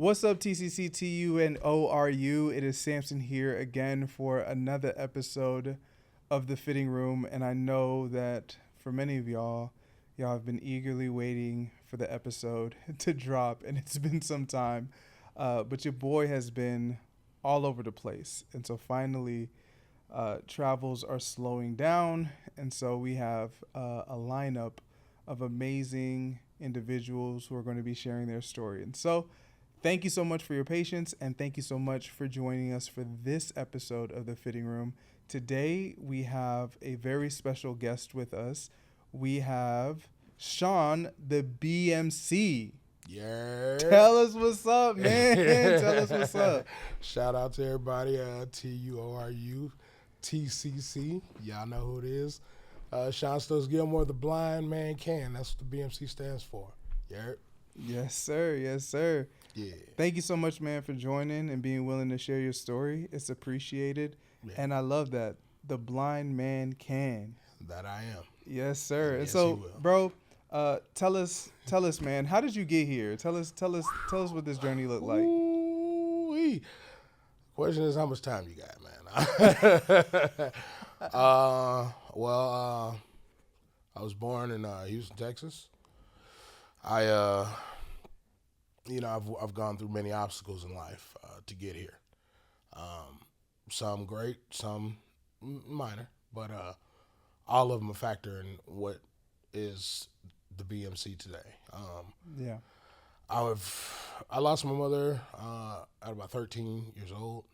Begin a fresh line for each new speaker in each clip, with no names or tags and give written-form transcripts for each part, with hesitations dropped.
What's up, TCCTUNORU? It is Samson here again for another episode of The Fitting Room, and I know that for many of y'all have been eagerly waiting for the episode to drop, and it's been some time, but your boy has been all over the place, and so finally travels are slowing down, and so we have a lineup of amazing individuals who are going to be sharing their story. And so thank you so much for your patience, and thank you so much for joining us for this episode of The Fitting Room. Today, we have a very special guest with us. We have Shean the BMC.
Yeah.
Tell us what's up, man. Tell us what's up.
Shout out to everybody, TUORU, TCC. Y'all know who it is. Sean Stokes Gilmore, the blind man can. That's what the BMC stands for. Yeah.
Yes, sir. Yes, sir.
Yeah.
Thank you so much, man, for joining and being willing to share your story. It's appreciated. Yeah. And I love that. The blind man can.
That I am.
Yes, sir. And
yes,
so, bro, tell us, man, how did you get here? Tell us what this journey looked like.
Ooh-wee. Question is, how much time you got, man? I was born in Houston, Texas. I've gone through many obstacles in life to get here. Some great, some minor, but all of them a factor in what is the BMC today.
Yeah.
I lost my mother at about 13 years old.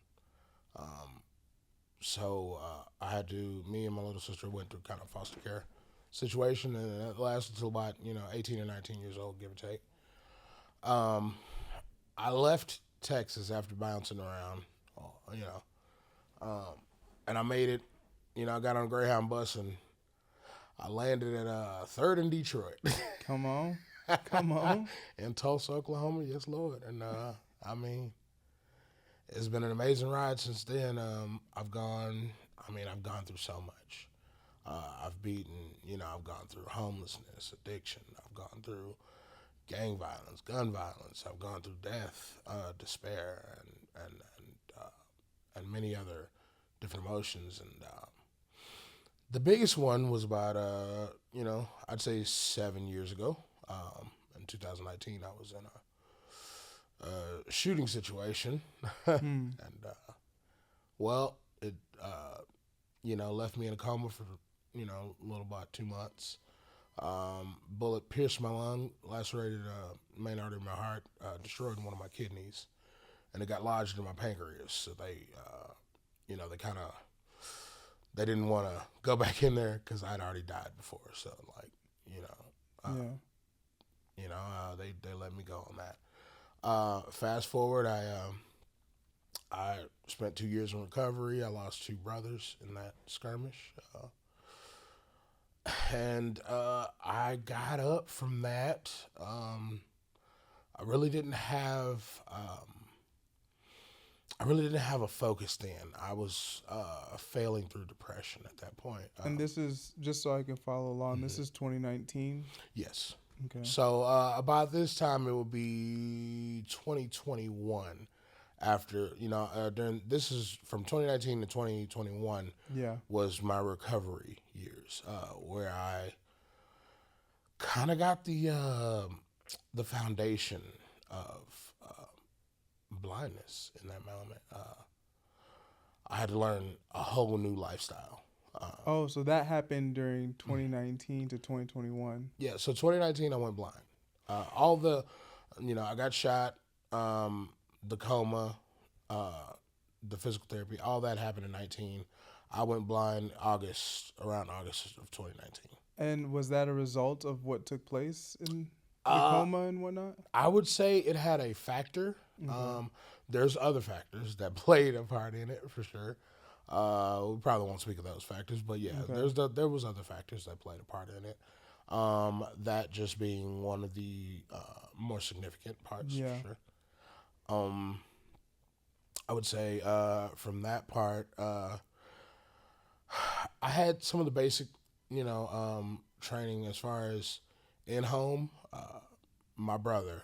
So I had to, me and my little sister went through kind of foster care situation, and it lasted until about, 18 or 19 years old, give or take. I left Texas after bouncing around, and I made it. I got on a Greyhound bus, and I landed at 3rd in Detroit.
Come on.
In Tulsa, Oklahoma, yes, Lord. And, it's been an amazing ride since then. I've gone through so much. I've gone through homelessness, addiction. I've gone through gang violence, gun violence. I've gone through death, despair, and many other different emotions. And the biggest one was about, I'd say 7 years ago. In 2019, I was in a shooting situation, and it left me in a coma for a little about 2 months. Bullet pierced my lung, lacerated main artery of my heart, destroyed one of my kidneys, and it got lodged in my pancreas. So they didn't want to go back in there because I'd already died before. So they let me go on that. Fast forward, I spent 2 years in recovery. I lost 2 brothers in that skirmish. And I got up from that. I really didn't have a focus then. I was failing through depression at that point.
And this is, just so I can follow along, mm-hmm. This is 2019?
Yes.
Okay.
So about this time, it would be 2021. After, this is from 2019 to 2021.
Yeah.
Was my recovery years, where I kind of got the foundation of blindness in that moment. I had to learn a whole new lifestyle.
So that happened during 2019 to 2021.
Yeah, so 2019 I went blind. I got shot, the coma, the physical therapy, all that happened in 19. I went blind around August of 2019.
And was that a result of what took place in the coma and whatnot?
I would say it had a factor. Mm-hmm. There's other factors that played a part in it for sure. We probably won't speak of those factors, but yeah, okay. There was other factors that played a part in it. That just being one of the more significant parts, for sure. I would say from that part, I had some of the basic, training as far as in home. My brother,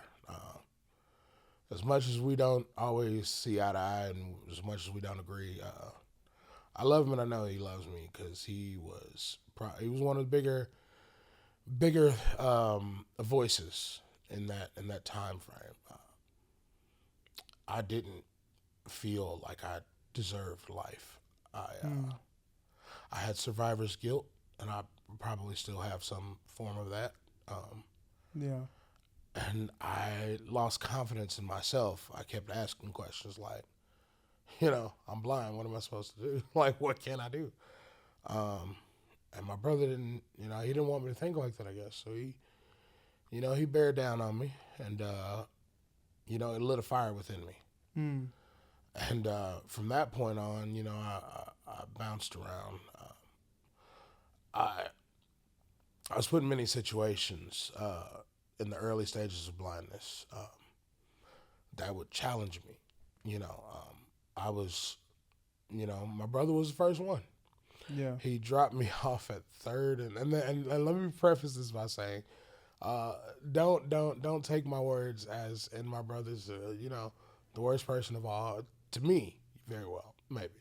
as much as we don't always see eye to eye, and as much as we don't agree, I love him, and I know he loves me because he was one of the bigger voices in that time frame. I didn't feel like I deserved life. I had survivor's guilt, and I probably still have some form of that.
Yeah.
And I lost confidence in myself. I kept asking questions like, I'm blind. What am I supposed to do? Like, what can I do? And my brother didn't, he didn't want me to think like that, I guess. So he bared down on me, and, it lit a fire within me.
Mm.
And from that point on, I bounced around. I was put in many situations in the early stages of blindness that would challenge me. I was, my brother was the first one.
Yeah.
He dropped me off at third, and let me preface this by saying, don't take my words as in my brother's, the worst person of all. To me, very well, maybe,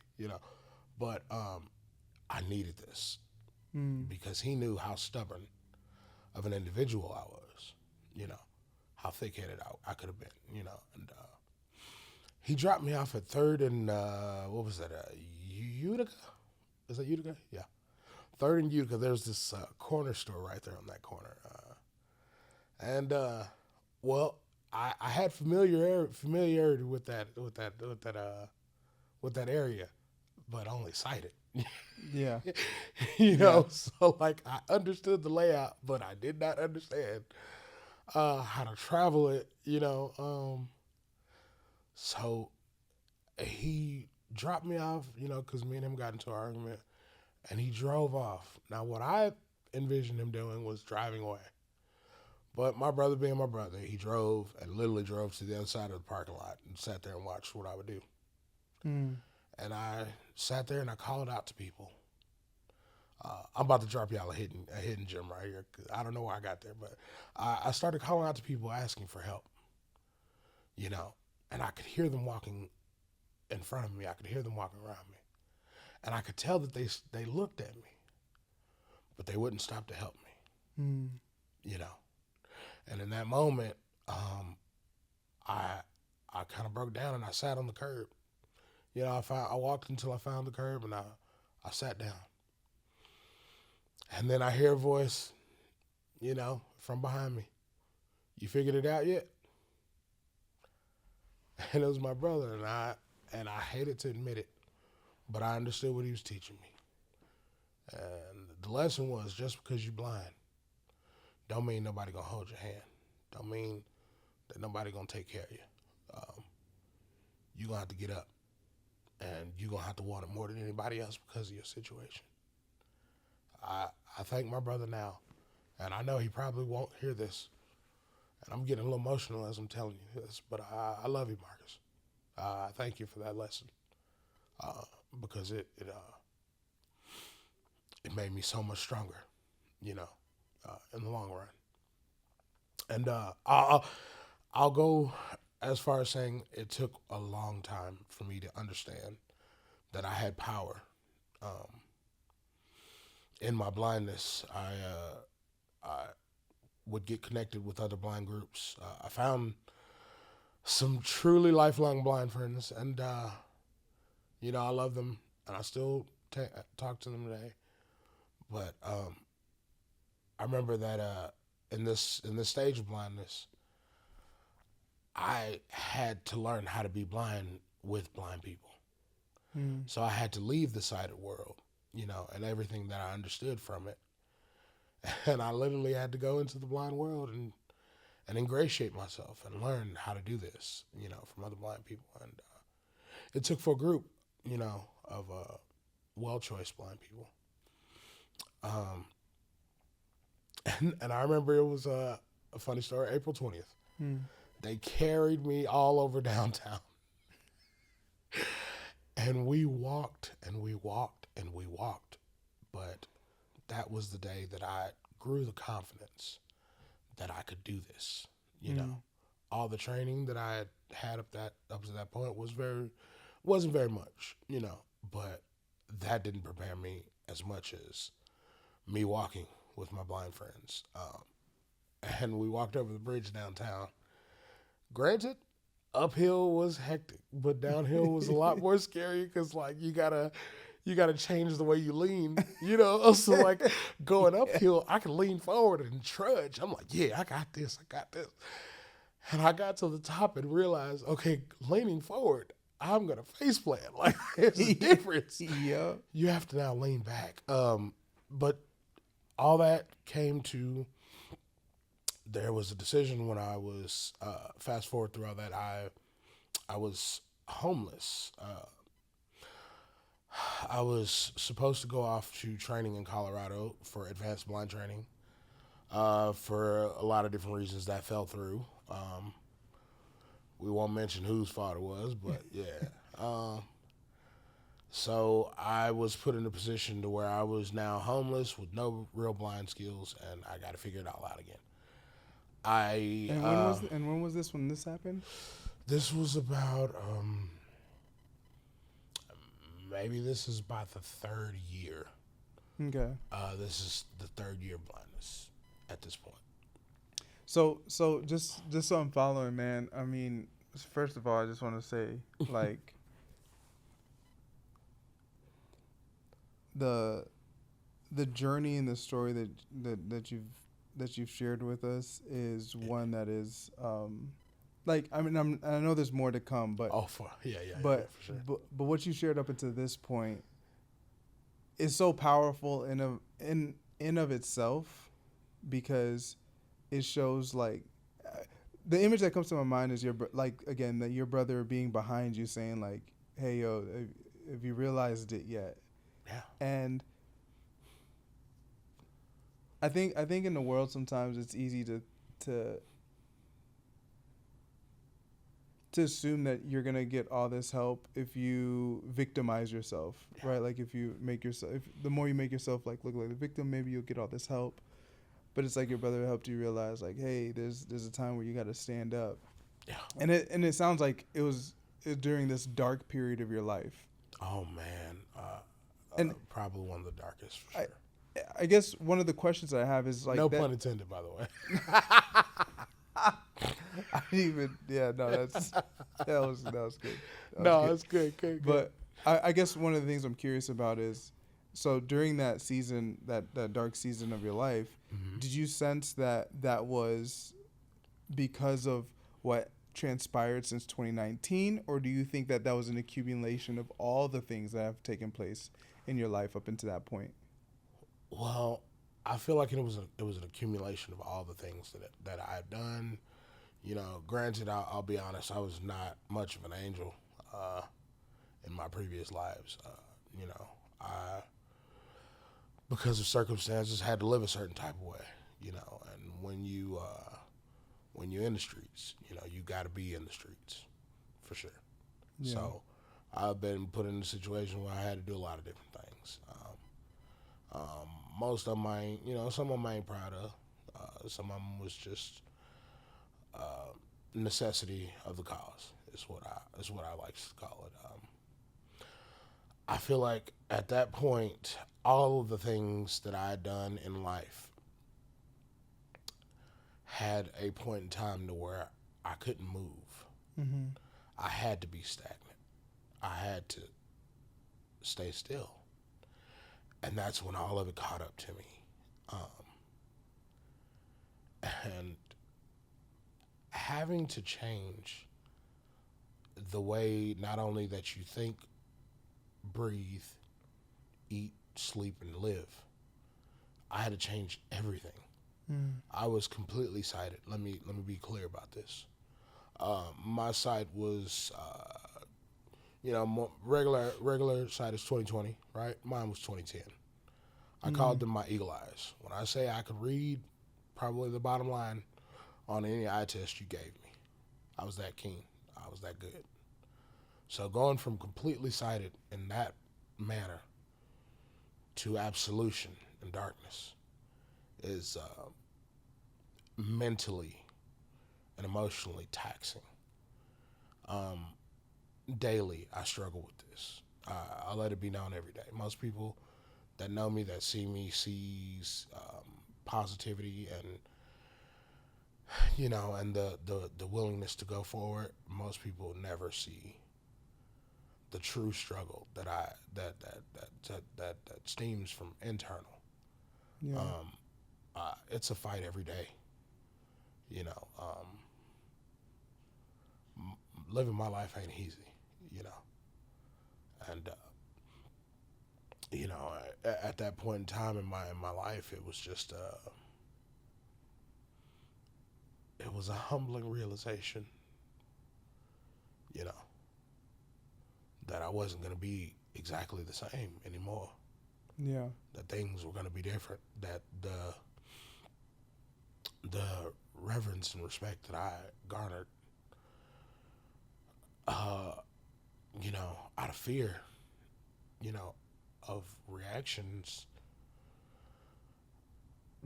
but I needed this because he knew how stubborn of an individual I was, how thick-headed I could have been, and he dropped me off at third and what was that, Utica? Is that Utica? Yeah. Third and Utica, there's this corner store right there on that corner. Well, I had familiarity with that area, but only sighted.
Yeah.
So like I understood the layout, but I did not understand how to travel it, so he dropped me off, because me and him got into an argument, and he drove off. Now, what I envisioned him doing was driving away. But my brother being my brother, he drove and literally drove to the other side of the parking lot and sat there and watched what I would do.
Mm.
And I sat there and I called out to people. I'm about to drop y'all a hidden gem right here. I don't know where I got there, but I started calling out to people asking for help, and I could hear them walking in front of me. I could hear them walking around me. And I could tell that they looked at me, but they wouldn't stop to help me, And in that moment, I kind of broke down and I sat on the curb. I walked until I found the curb and I sat down. And then I hear a voice, from behind me. You figured it out yet? And it was my brother, and I hated to admit it, but I understood what he was teaching me. And the lesson was, just because you're blind, don't mean nobody gonna hold your hand. Don't mean that nobody gonna take care of you. You're gonna have to get up, and you're gonna have to want it more than anybody else because of your situation. I thank my brother now, and I know he probably won't hear this, and I'm getting a little emotional as I'm telling you this, but I love you, Marcus. I thank you for that lesson, because it made me so much stronger, in the long run. And I'll go as far as saying it took a long time for me to understand that I had power. In my blindness, I would get connected with other blind groups. I found some truly lifelong blind friends, and I love them, and I still talk to them today. But I remember that in this stage of blindness, I had to learn how to be blind with blind people. So I had to leave the sighted world, and everything that I understood from it. And I literally had to go into the blind world and ingratiate myself and learn how to do this, from other blind people. And it took for a group, of well-choiced blind people. And I remember it was a funny story, April 20th. They carried me all over downtown. And we walked and we walked and we walked. But that was the day that I grew the confidence that I could do this, all the training that I had up to that point wasn't very much, but that didn't prepare me as much as me walking with my blind friends. And we walked over the bridge downtown. Granted, uphill was hectic, but downhill was a lot more scary because like you gotta change the way you lean, So like going uphill, I can lean forward and trudge. I'm like, yeah, I got this. And I got to the top and realized, okay, leaning forward, I'm gonna face plant. Like there's a difference.
Yeah.
You have to now lean back. But all that came to, there was a decision when I was fast forward through all that, I was homeless. I was supposed to go off to training in Colorado for advanced blind training. For a lot of different reasons that fell through. We won't mention whose fault it was, but yeah. So I was put in a position to where I was now homeless with no real blind skills, and I got to figure it all out again.
And when was this when this happened?
This was about maybe this is about the third year.
Okay.
This is the third year of blindness at this point.
So just so I'm following, man. I mean, first of all, I just want to say, like, the journey and the story that you've shared with us is one that is like, I mean, I know there's more to come, but
yeah,
for
sure.
But what you shared up until this point is so powerful in of itself, because it shows like the image that comes to my mind is your brother being behind you saying like, hey, yo, have you realized it yet?
Yeah.
And I think in the world sometimes it's easy to assume that you're gonna get all this help if you victimize yourself, right? Like if you make yourself, the more you make yourself like look like the victim, maybe you'll get all this help. But it's like your brother helped you realize like, hey, there's a time where you got to stand up.
Yeah.
And it sounds like it was during this dark period of your life.
Oh man, and probably one of the darkest for sure.
I guess one of the questions I have is like,
no pun intended, by the way.
I didn't even. Yeah, no, that was good.
That's good.
But I guess one of the things I'm curious about is, so during that season, that dark season of your life,
mm-hmm.
did you sense that was because of what transpired since 2019, or do you think that was an accumulation of all the things that have taken place in your life up until that point?
Well, I feel like it was an accumulation of all the things that I had done. Granted, I'll be honest, I was not much of an angel in my previous lives. I, because of circumstances, had to live a certain type of way. And when you're in the streets, you got to be in the streets, for sure. Yeah. So I've been put in a situation where I had to do a lot of different things. Most of them some of them I ain't proud of. Some of them was just necessity of the cause is what I like to call it. I feel like at that point, all of the things that I had done in life had a point in time to where I couldn't move.
Mm-hmm.
I had to be stagnant. I had to stay still. And that's when all of it caught up to me. And having to change the way not only that you think, breathe, eat, sleep, and live, I had to change everything. Mm. I was completely sighted. Let me be clear about this. My sight was, regular sight is 20/20, right? Mine was 20/10. I called them my eagle eyes. When I say I could read probably the bottom line on any eye test you gave me, I was that keen. I was that good. So going from completely sighted in that manner to absolution and darkness is mentally and emotionally taxing. Um, Daily, I struggle with this. I let it be known every day. Most people that know me, that see me, sees positivity and and the willingness to go forward. Most people never see the true struggle that stems from internal.
Yeah.
It's a fight every day. You know, living my life ain't easy. You know, and at that point in time in my life, it was just it was a humbling realization. You know, that I wasn't gonna be exactly the same anymore.
Yeah.
That things were gonna be different. That the reverence and respect that I garnered, uh, out of fear, of reactions,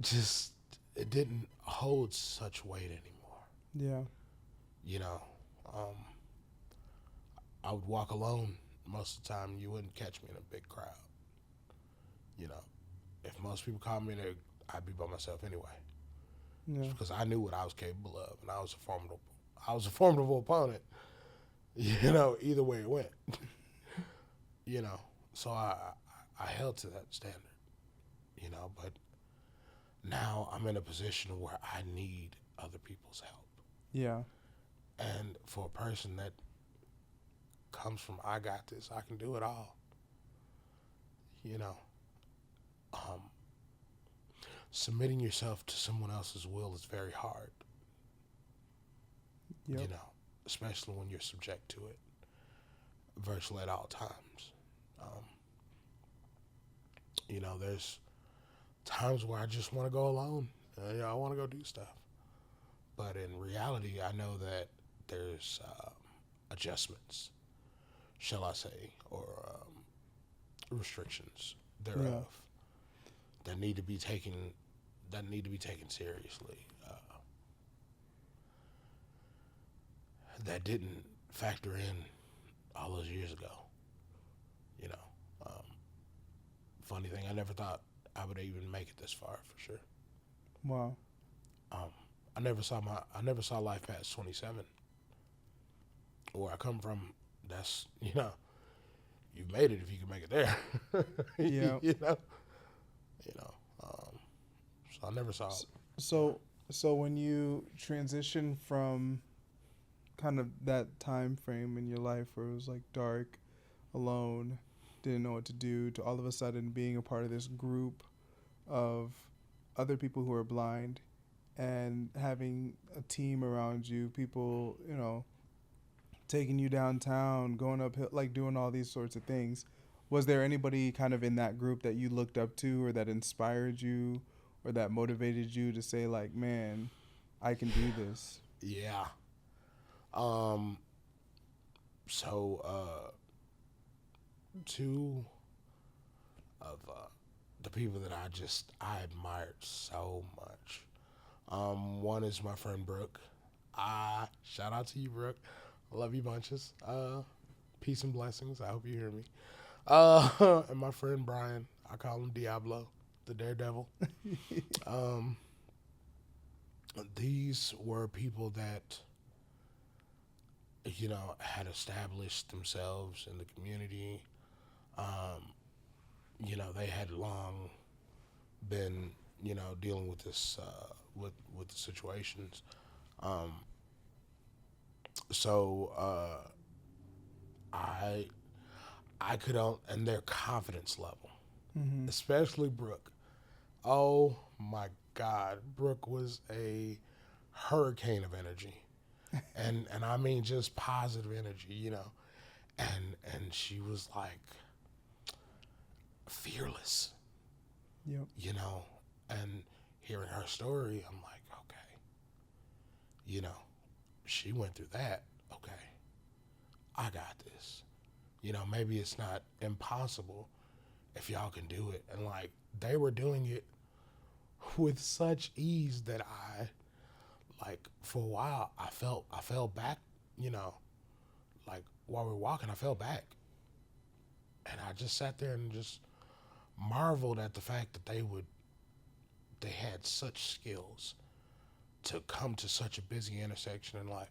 just it didn't hold such weight anymore.
Yeah.
You know, um, I would walk alone most of the time. You wouldn't catch me in a big crowd. You know, if most people called me there, I'd be by myself anyway,
Yeah.
because I knew what I was capable of, and I was a formidable opponent. Either way it went. So I held to that standard. But now I'm in a position where I need other people's help.
Yeah.
And for a person that comes from I got this, I can do it all. Um, Submitting yourself to someone else's will is very hard.
Yep.
Especially when you're subject to it virtually at all times. There's times where I just want to go alone. I want to go do stuff. But in reality, I know that there's adjustments, shall I say, or restrictions thereof that need to be taken seriously. That didn't factor in all those years ago. Funny thing, I never thought I would even make it this far, for sure.
Wow.
I never saw life past 27. Where I come from, that's you've made it if you can make it there.
Yeah.
So I never saw it.
So when you transition from kind of that time frame in your life where it was like dark, alone, didn't know what to do, to all of a sudden being a part of this group of other people who are blind and having a team around you, people, taking you downtown, going uphill, like doing all these sorts of things. Was there anybody kind of in that group that you looked up to or that inspired you or that motivated you to say like, man, I can do this?
Yeah. Two of the people that I admired so much. One is my friend Brooke. Shout out to you, Brooke. I love you bunches. Peace and blessings. I hope you hear me. And my friend Brian. I call him Diablo, the Daredevil. These were people that had established themselves in the community. They had long been, dealing with this, with the situations. I could and their confidence level, especially Brooke. Oh my God, Brooke was a hurricane of energy. And I mean just positive energy, and she was like fearless,
Yep.
and hearing her story, I'm like, okay, she went through that. Okay, I got this. Maybe it's not impossible if y'all can do it. And like they were doing it with such ease that I like for a while, I fell back, you know, like while we were walking, I fell back. And I just sat there and just marveled at the fact that they had such skills to come to such a busy intersection and like,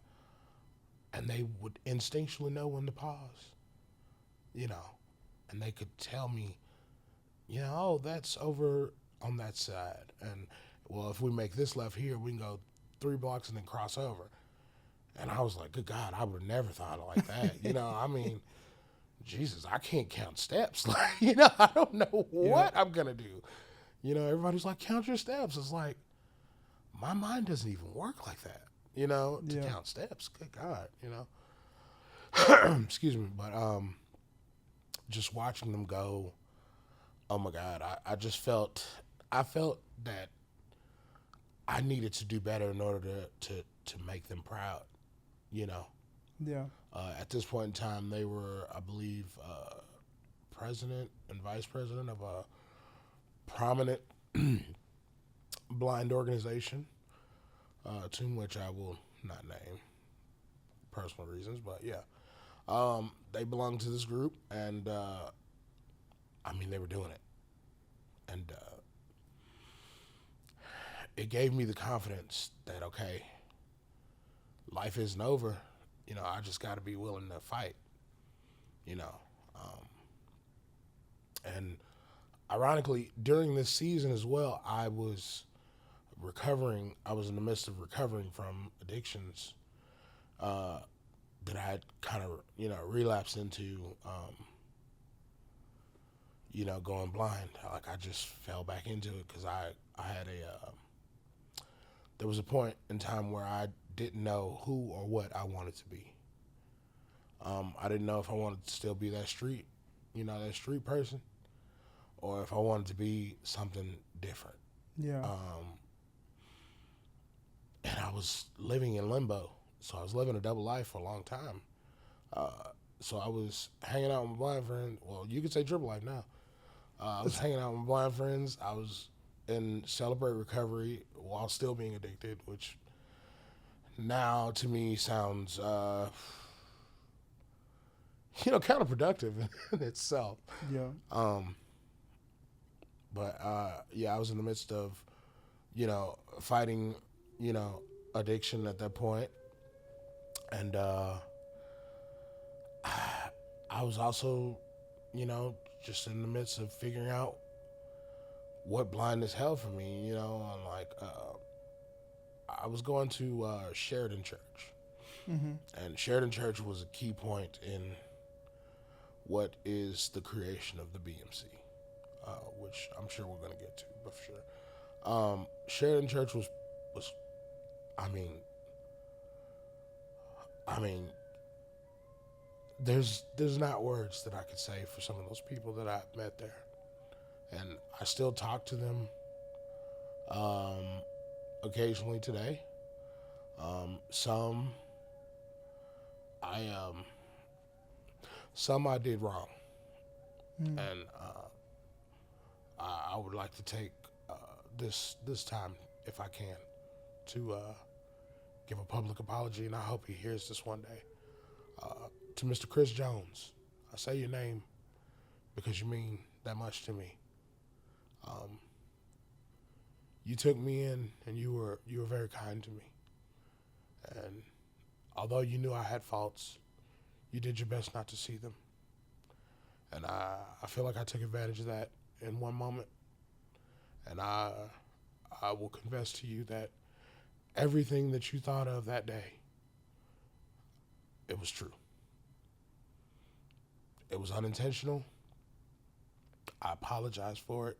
and they would instinctually know when to pause, you know, and they could tell me, you know, oh, that's over on that side. And well, if we make this left here, we can go 3 blocks and then cross over. And I was like, good God, I would have never thought of like that. You know, I mean, Jesus, I can't count steps. Like, you know, I don't know what I'm going to do. You know, everybody's like, count your steps. It's like, my mind doesn't even work like that, you know, to count steps. Good God, you know. Excuse me. But just watching them go, oh my God, I just felt that I needed to do better in order to make them proud, you know.
Yeah.
At this point in time, they were, I believe, president and vice president of a prominent blind organization, to which I will not name personal reasons, but yeah. They belonged to this group, and I mean, they were doing it. And it gave me the confidence that, okay, life isn't over. You know, I just got to be willing to fight, you know. And ironically, during this season as well, I was recovering. I was in the midst of recovering from addictions that I had kind of, you know, relapsed into, you know, going blind. Like, I just fell back into it because I had there was a point in time where I didn't know who or what I wanted to be. I didn't know if I wanted to still be that street, you know, that street person, or if I wanted to be something different.
Yeah.
And I was living in limbo. So I was living a double life for a long time. So I was hanging out with my blind friend. Well, you could say triple life now. I was hanging out with my blind friends. I was in Celebrate Recovery while still being addicted, which now to me sounds, you know, counterproductive in itself.
Yeah.
But yeah, I was in the midst of, you know, fighting, you know, addiction at that point. And I was also, you know, just in the midst of figuring out what blindness held for me, you know, and like, I was going to Sheridan Church.
Mm-hmm.
And Sheridan Church was a key point in what is the creation of the BMC, which I'm sure we're going to get to, but for sure. Sheridan Church was, I mean, there's not words that I could say for some of those people that I met there. And I still talk to them occasionally today. Some I did wrong. And I would like to take this time, if I can, to give a public apology, and I hope he hears this one day. To Mr. Chris Jones, I say your name because you mean that much to me. You took me in, and you were very kind to me. And although you knew I had faults, you did your best not to see them. And I feel like I took advantage of that in one moment. And I will confess to you that everything that you thought of that day, it was true. It was unintentional. I apologize for it.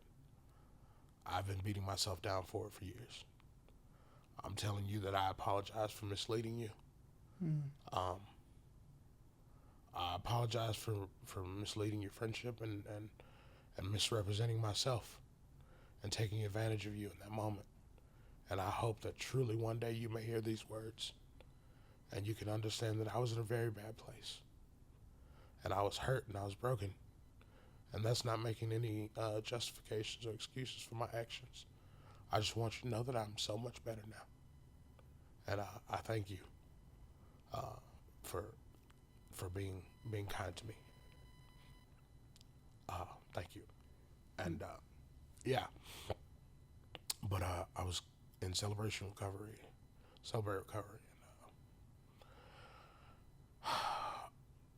I've been beating myself down for it for years. I'm telling you that I apologize for misleading you. I apologize for misleading your friendship and misrepresenting myself and taking advantage of you in that moment. And I hope that truly one day you may hear these words and you can understand that I was in a very bad place. And I was hurt and I was broken. And that's not making any justifications or excuses for my actions. I just want you to know that I'm so much better now. and I thank you for being kind to me. Thank you. And yeah, but I was in celebrate recovery. And,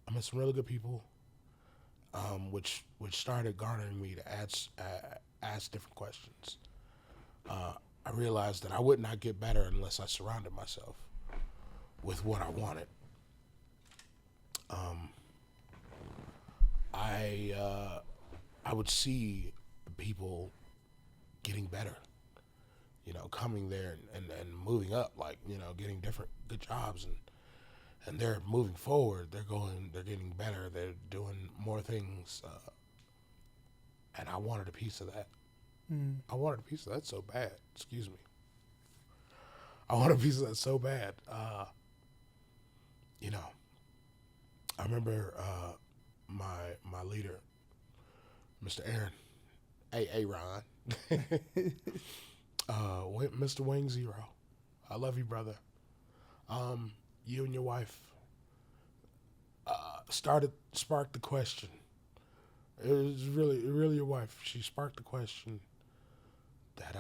I met some really good people, which started garnering me to ask different questions. I realized that I would not get better unless I surrounded myself with what I wanted. I would see people getting better, coming there and moving up, like, getting different good jobs, and they're moving forward. They're getting better. They're doing more things, and I wanted a piece of that. I wanted a piece of that so bad. Excuse me. I wanted a piece of that so bad. I remember my leader, Mr. Aaron, Ron, Mr. Wing Zero. I love you, brother. You and your wife sparked the question. It was really your wife. She sparked the question that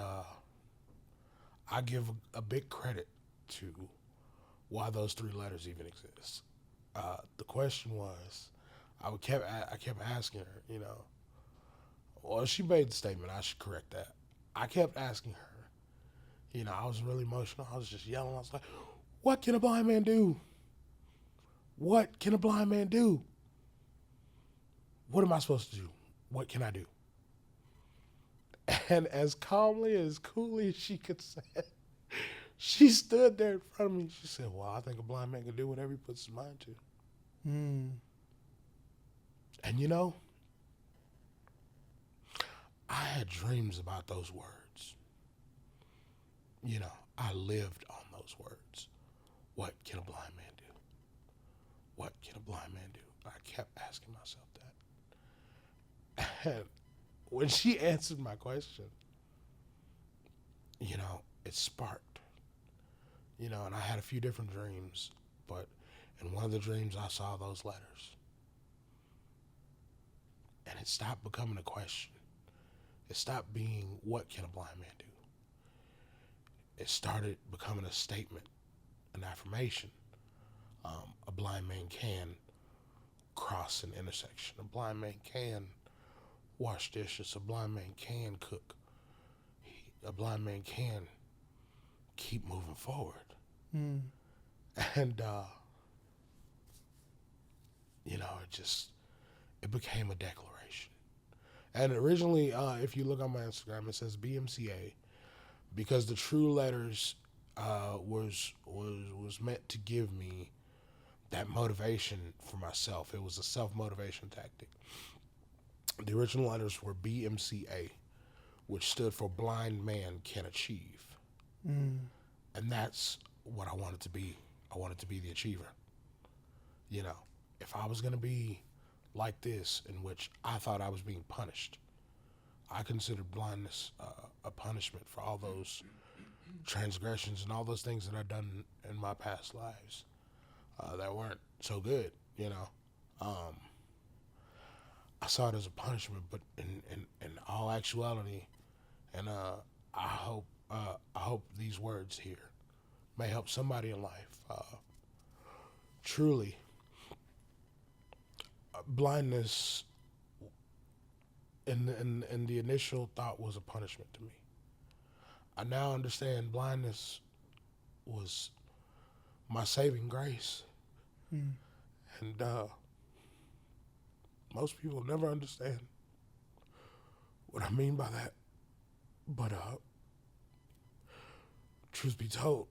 I give a big credit to why those 3 letters even exist. The question was, I kept asking her, well, she made the statement. I should correct that. I kept asking her, I was really emotional. I was just yelling. I was like, what can a blind man do? What can a blind man do? What am I supposed to do? What can I do? And as calmly, as coolly as she could say it, she stood there in front of me. She said, well, I think a blind man can do whatever he puts his mind to. And I had dreams about those words. I lived on those words. What can a blind man do? What can a blind man do? I kept asking myself that. And when she answered my question, it sparked. And I had a few different dreams, but in one of the dreams I saw those letters. And it stopped becoming a question. It stopped being, what can a blind man do? It started becoming a statement, an affirmation. A blind man can cross an intersection. A blind man can wash dishes. A blind man can cook. A blind man can keep moving forward. And, it became a declaration. And originally, if you look on my Instagram, it says BMCA, because the true letters was meant to give me that motivation for myself. It was a self-motivation tactic. The original letters were BMCA, which stood for Blind Man Can Achieve. And that's what I wanted to be. I wanted to be the achiever. If I was going to be like this, in which I thought I was being punished, I considered blindness a punishment for all those transgressions and all those things that I'd done in my past lives that weren't so good, I saw it as a punishment, but in all actuality, and I hope these words here may help somebody in life. Truly, blindness in the initial thought was a punishment to me. I now understand blindness was my saving grace. And most people never understand what I mean by that. But truth be told,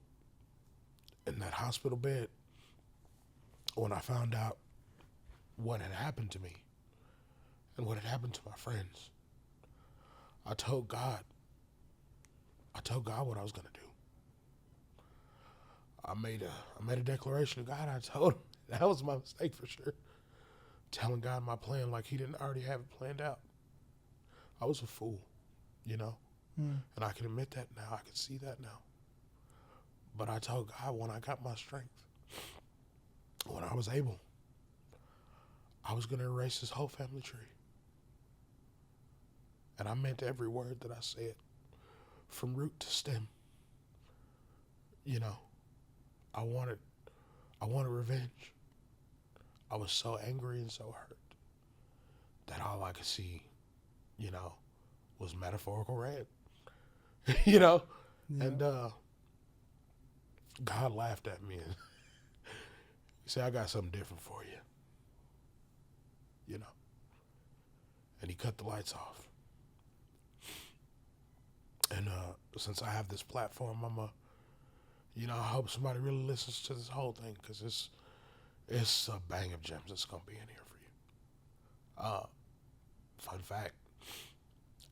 in that hospital bed, when I found out what had happened to me and what had happened to my friends, I told God what I was going to do. I made a declaration to God. I told him, that was my mistake for sure, telling God my plan like he didn't already have it planned out. I was a fool, And I can admit that now. I can see that now. But I told God when I got my strength, when I was able, I was going to erase his whole family tree. And I meant every word that I said, from root to stem. You know, I wanted revenge. I was so angry and so hurt that all I could see, you know, was metaphorical red. You know? Yeah. And God laughed at me and he said, I got something different for you. You know? And he cut the lights off. And since I have this platform, I hope somebody really listens to this whole thing, because it's a bang of gems that's going to be in here for you. Fun fact,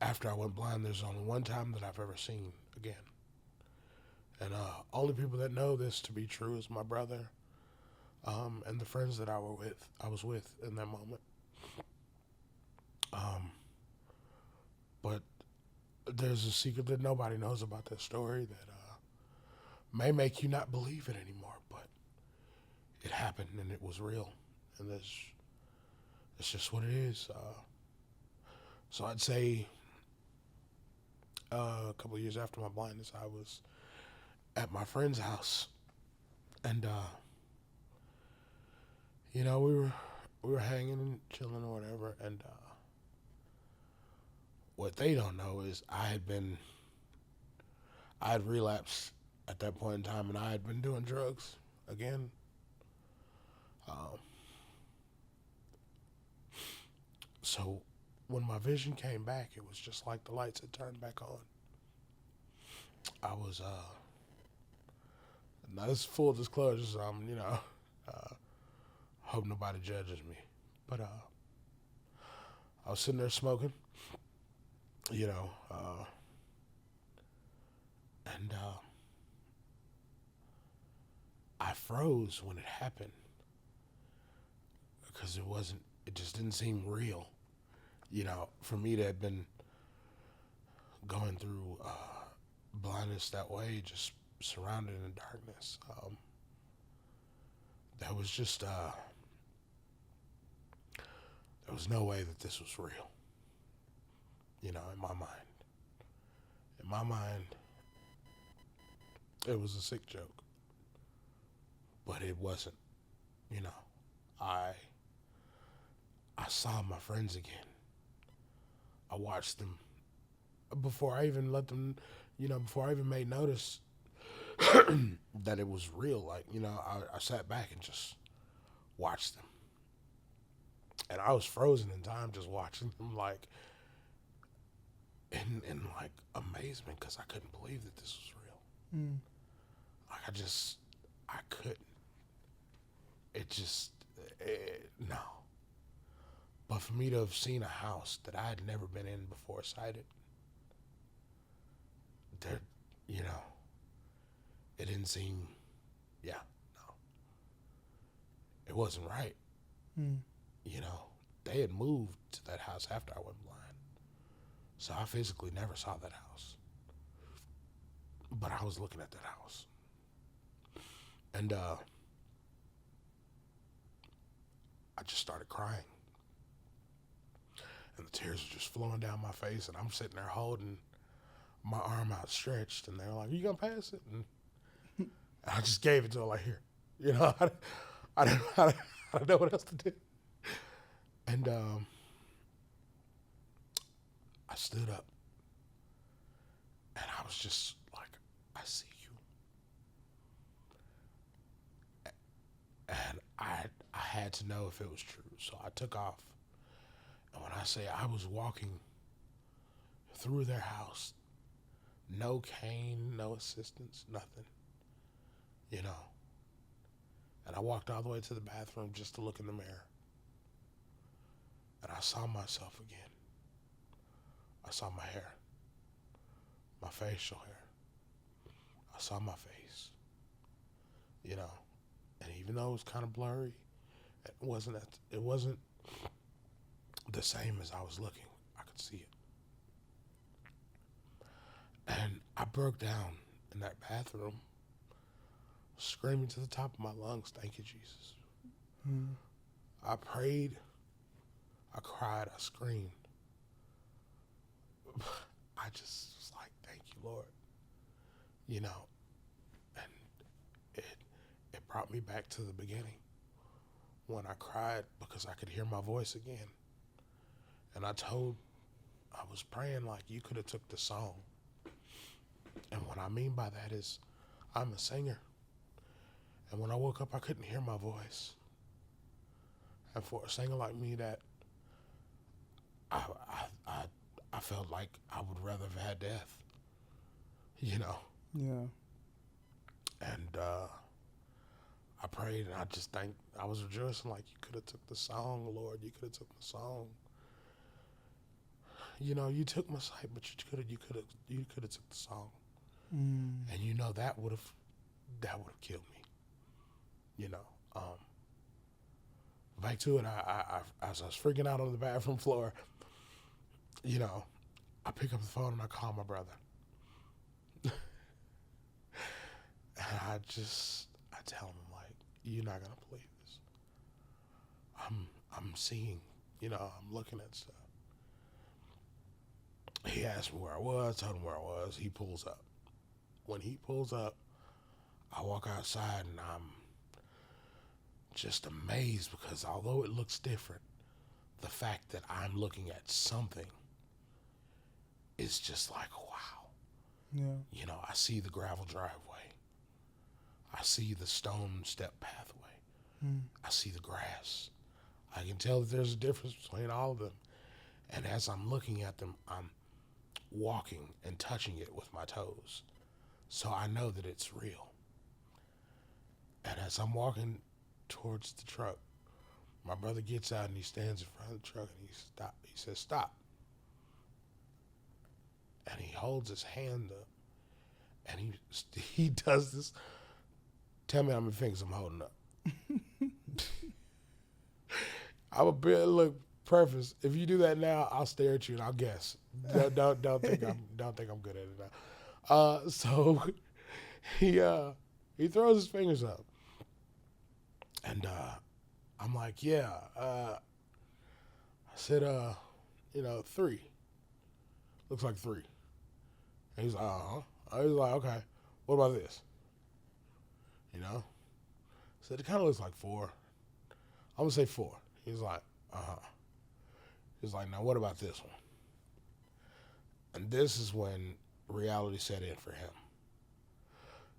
after I went blind, there's only one time that I've ever seen again. And only people that know this to be true is my brother and the friends that I was with in that moment. But there's a secret that nobody knows about that story that may make you not believe it anymore, but it happened and it was real, and that's just what it is. So I'd say a couple of years after my blindness, I was at my friend's house, and we were hanging and chilling or whatever, and what they don't know is I had relapsed at that point in time, and I had been doing drugs again. So when my vision came back, it was just like the lights had turned back on. I was, now this is full disclosure, so I'm, hope nobody judges me. But I was sitting there smoking, and I froze when it happened because it just didn't seem real. For me to have been going through blindness that way, just surrounded in darkness, that was just, there was no way that this was real, in my mind. In my mind, it was a sick joke, but it wasn't. I saw my friends again. I watched them before I even let them, before I even made notice that it was real. I sat back and just watched them. And I was frozen in time just watching them, in amazement, because I couldn't believe that this was real. Mm. I couldn't. No. But for me to have seen a house that I had never been in before sighted, it didn't seem, no. It wasn't right. Mm. They had moved to that house after I went blind. So I physically never saw that house. But I was looking at that house. And I just started crying. And the tears were just flowing down my face, and I'm sitting there holding my arm outstretched, and they were like, "You gonna pass it?" And I just gave it to them, here. I don't know what else to do. And I stood up, and I was just like, "I see you." And I had to know if it was true, so I took off. And when I say I was walking through their house, no cane, no assistance, nothing, And I walked all the way to the bathroom just to look in the mirror. And I saw myself again. I saw my hair, my facial hair. I saw my face, And even though it was kind of blurry, it wasn't the same as I was looking. I could see it. And I broke down in that bathroom, screaming to the top of my lungs, thank you, Jesus.
Mm.
I prayed, I cried, I screamed. I just was like, thank you, Lord. You know, and it brought me back to the beginning when I cried because I could hear my voice again. And I was praying like you could have took the song. And what I mean by that is I'm a singer. And when I woke up, I couldn't hear my voice. And for a singer like me, that I felt like I would rather have had death, you know.
Yeah.
And I prayed, and I was rejoicing like you could have took the song, Lord. You could have took the song. You know, you took my sight, but you could have took the song.
Mm.
And you know that would have killed me. You know. Back to it, I as I was freaking out on the bathroom floor, you know, I pick up the phone and I call my brother. And I tell him, like, you're not gonna believe this. I'm seeing, you know, I'm looking at stuff. He asked me where I was, told him where I was. He pulls up. When he pulls up, I walk outside and I'm just amazed because although it looks different, the fact that I'm looking at something is just like, wow.
Yeah.
You know, I see the gravel driveway. I see the stone step pathway.
Mm.
I see the grass. I can tell that there's a difference between all of them. And as I'm looking at them, I'm walking and touching it with my toes. So I know that it's real. And as I'm walking towards the truck, my brother gets out and he stands in front of the truck and he says, stop. And he holds his hand up and he does this. Tell me how many fingers I'm holding up. Look, preface, if you do that now, I'll stare at you and I'll guess. Don't think I'm good at it now. So he throws his fingers up. And I'm like, yeah. I said, 3. Looks like 3. And he's like, uh-huh. I was like, okay, what about this? You know? I said, it kind of looks like 4. I'm going to say 4. He's like, uh-huh. He's like, now what about this one? And this is when reality set in for him.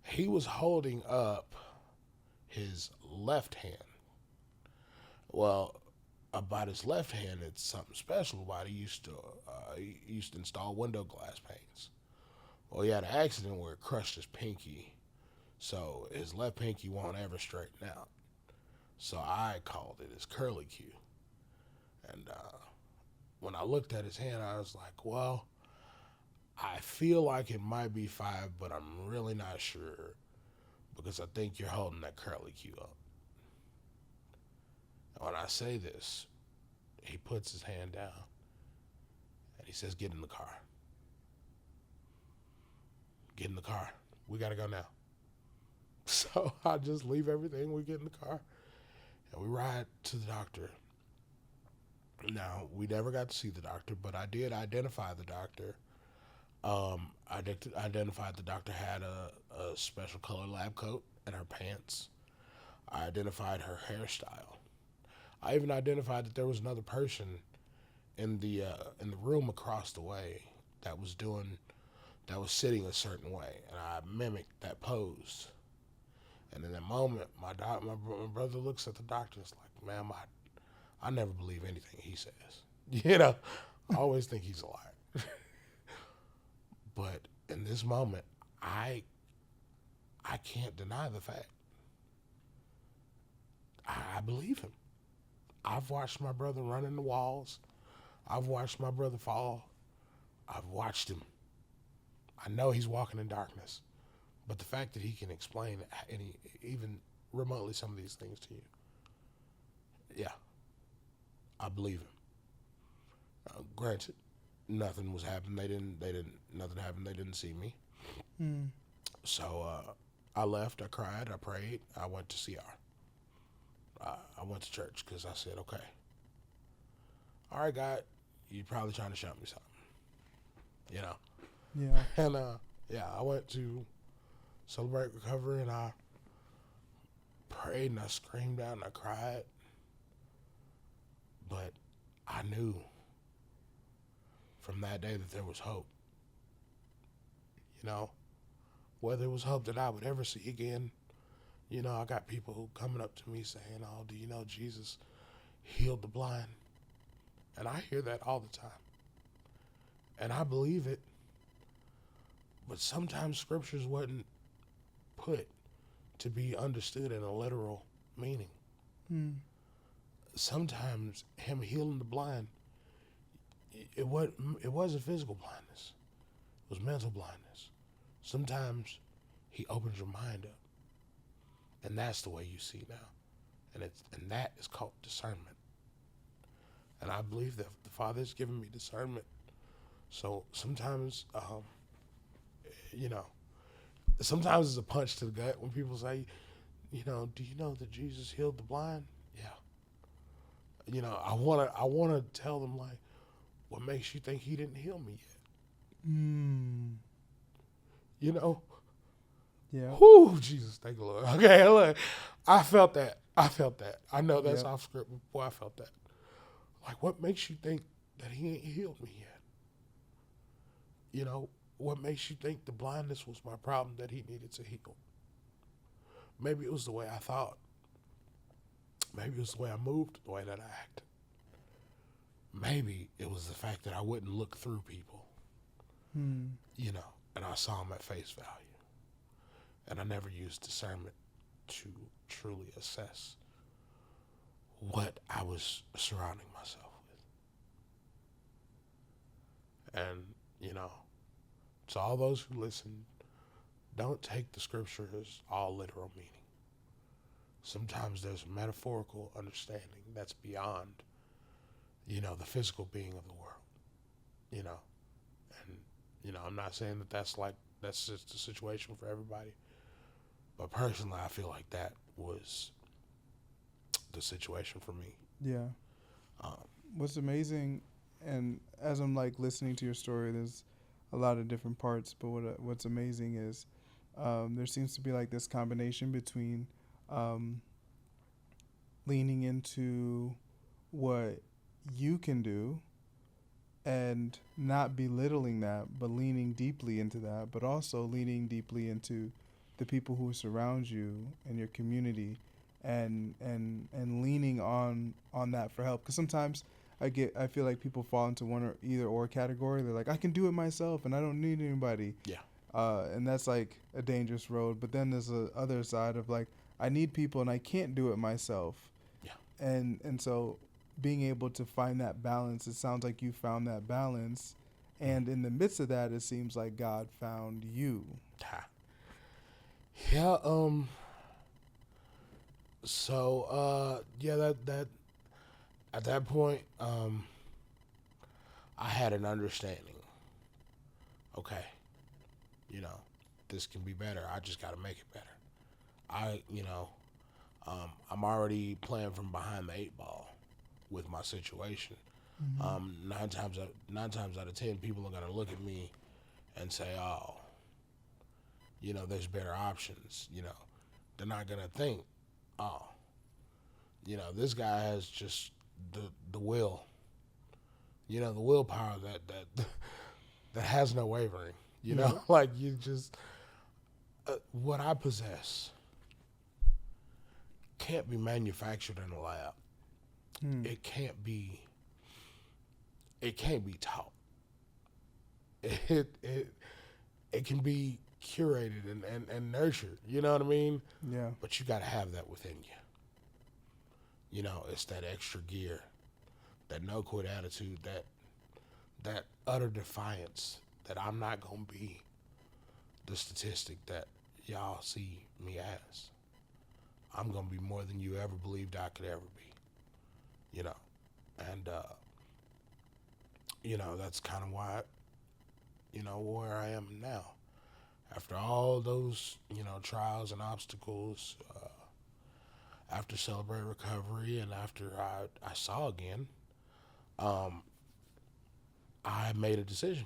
He was holding up his left hand. Well, about his left hand, it's something special about it. He used to install window glass panes. Well, he had an accident where it crushed his pinky, so his left pinky won't ever straighten out. So I called it his curly Q. And when I looked at his hand, I was like, well, I feel like it might be 5, but I'm really not sure because I think you're holding that curly Q up. And when I say this, he puts his hand down and he says, get in the car. Get in the car. We got to go now. So I just leave everything. We get in the car and we ride to the doctor. Now, we never got to see the doctor, but I did identify the doctor. I identified the doctor had a special color lab coat and her pants. I identified her hairstyle. I even identified that there was another person in the room across the way that was sitting a certain way, and I mimicked that pose. And in that moment, my brother looks at the doctor and is like, ma'am, I never believe anything he says. You know, I always think he's a liar. But in this moment, I can't deny the fact. I believe him. I've watched my brother run in the walls. I've watched my brother fall. I've watched him. I know he's walking in darkness. But the fact that he can explain even remotely some of these things to you, yeah, I believe him. Granted, nothing was happening. Nothing happened. They didn't see me.
Mm.
So I left. I cried. I prayed. I went to CR. I went to church because I said, okay, all right, God, you're probably trying to show me something, you know.
Yeah.
And yeah, I went to celebrate recovery, and I prayed and I screamed out and I cried. But I knew from that day that there was hope. You know, whether it was hope that I would ever see again. You know, I got people who coming up to me saying, "Oh, do you know Jesus healed the blind?" And I hear that all the time. And I believe it. But sometimes scriptures wasn't put to be understood in a literal meaning.
Mm.
Sometimes him healing the blind, it wasn't physical blindness. It was mental blindness. Sometimes he opens your mind up. And that's the way you see now. And that is called discernment. And I believe that the Father has given me discernment. So sometimes, you know, sometimes it's a punch to the gut when people say, you know, do you know that Jesus healed the blind? Yeah. You know, I wanna tell them, like, what makes you think he didn't heal me yet?
Mm.
You know?
Yeah.
Whoo, Jesus, thank you, Lord. Okay, look, I felt that. I know that's off script, but boy, I felt that. Like, what makes you think that he ain't healed me yet? You know, what makes you think the blindness was my problem that he needed to heal? Maybe it was the way I thought. Maybe it was the way I moved, the way that I acted. Maybe it was the fact that I wouldn't look through people, you know, and I saw them at face value. And I never used discernment to truly assess what I was surrounding myself with. And, you know, to all those who listen, don't take the scriptures all literal meaning. Sometimes there's metaphorical understanding that's beyond, you know, the physical being of the world, you know. And, you know, I'm not saying that that's just the situation for everybody. But personally, I feel like that was the situation for me.
Yeah. What's amazing, and as I'm like listening to your story, there's a lot of different parts. But what's amazing is there seems to be like this combination between leaning into what you can do and not belittling that, but leaning deeply into that, but also leaning deeply into the people who surround you and your community, and leaning on that for help. Because sometimes I feel like people fall into one or either or category. They're like, I can do it myself and I don't need anybody.
Yeah.
And that's like a dangerous road. But then there's the other side of like, I need people and I can't do it myself.
Yeah.
And so being able to find that balance, it sounds like you found that balance. And in the midst of that, it seems like God found you.
Yeah, so yeah, that at that point, I had an understanding. Okay, you know, this can be better. I just got to make it better. I'm already playing from behind the 8 ball with my situation. Mm-hmm. Nine times out of 10, people are gonna look at me and say, "Oh, you know, there's better options." You know, they're not gonna think, "Oh, you know, this guy has just the will, you know, the willpower that has no wavering." You know, like you just what I possess can't be manufactured in a lab. It can't be taught. It can be curated and nurtured, you know what I mean?
Yeah.
But you got to have that within you. You know, it's that extra gear, that no quit attitude, that utter defiance that I'm not going to be the statistic that y'all see me as. I'm going to be more than you ever believed I could ever be, you know? And, you know, that's kind of why, you know, where I am now. After all those, trials and obstacles, after Celebrate Recovery and after I saw again, um, I made a decision.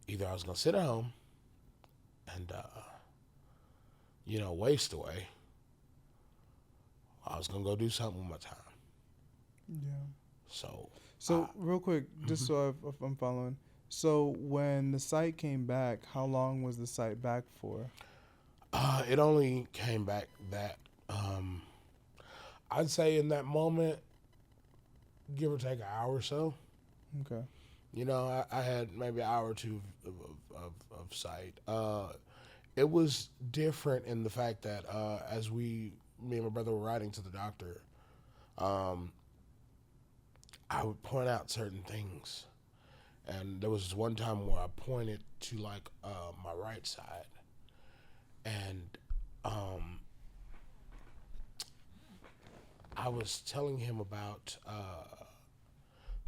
Either I was going to sit at home and, waste away. I was going to go do something with my time.
Yeah.
So
real quick, just so I'm following. So when the sight came back, how long was the sight back for?
It only came back that, I'd say in that moment, give or take an hour or so.
Okay.
I had maybe an hour or two of sight. It was different in the fact that as me and my brother were riding to the doctor, I would point out certain things. And there was one time where I pointed to my right side, and I was telling him about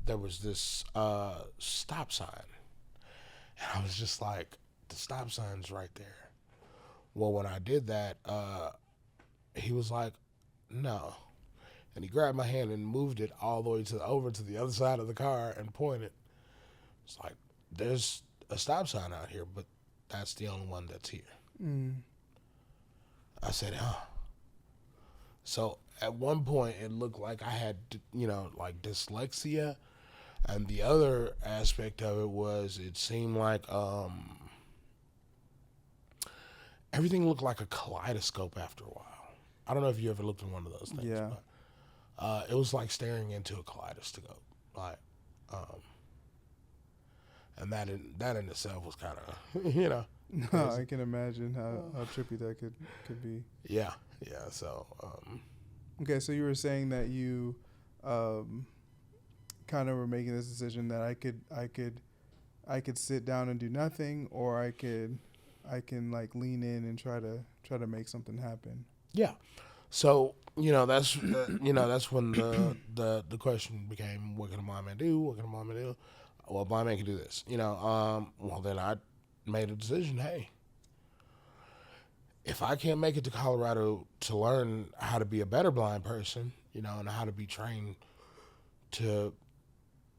there was this stop sign, and I was just like, the stop sign's right there. Well, when I did that, he was like, no. And he grabbed my hand and moved it all the way over to the other side of the car and pointed. It's like, there's a stop sign out here, but that's the only one that's here.
Mm.
I said, huh. So at one point, it looked like I had, dyslexia. And the other aspect of it was it seemed like everything looked like a kaleidoscope after a while. I don't know if you ever looked at one of those things.
Yeah.
But, it was like staring into a kaleidoscope. And that in itself was kind of,
No, I can imagine how trippy that could be.
Yeah. So.
Okay, so you were saying that you kind of were making this decision that I could sit down and do nothing, or I can lean in and try to make something happen.
Yeah. So that's that's when the question became, what can a blind man do? What can a blind man do? Well, a blind man can do this. Well, then I made a decision. Hey, if I can't make it to Colorado to learn how to be a better blind person, and how to be trained to,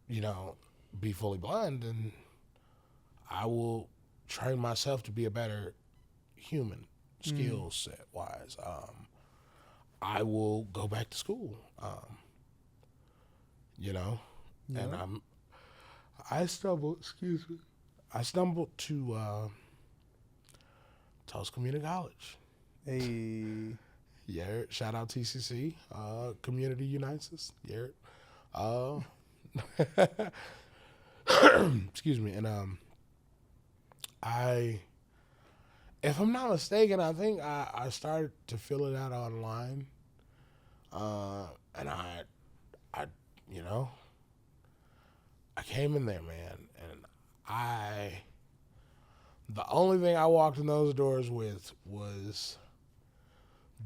be fully blind, then I will train myself to be a better human, skill set wise. I will go back to school.
Yeah.
And I stumbled to Tulsa Community College.
Hey.
Yeah, shout out TCC, Community Unites us. Yeah. Excuse me. And if I'm not mistaken, I think I started to fill it out online. And I came in there, man, and the only thing I walked in those doors with was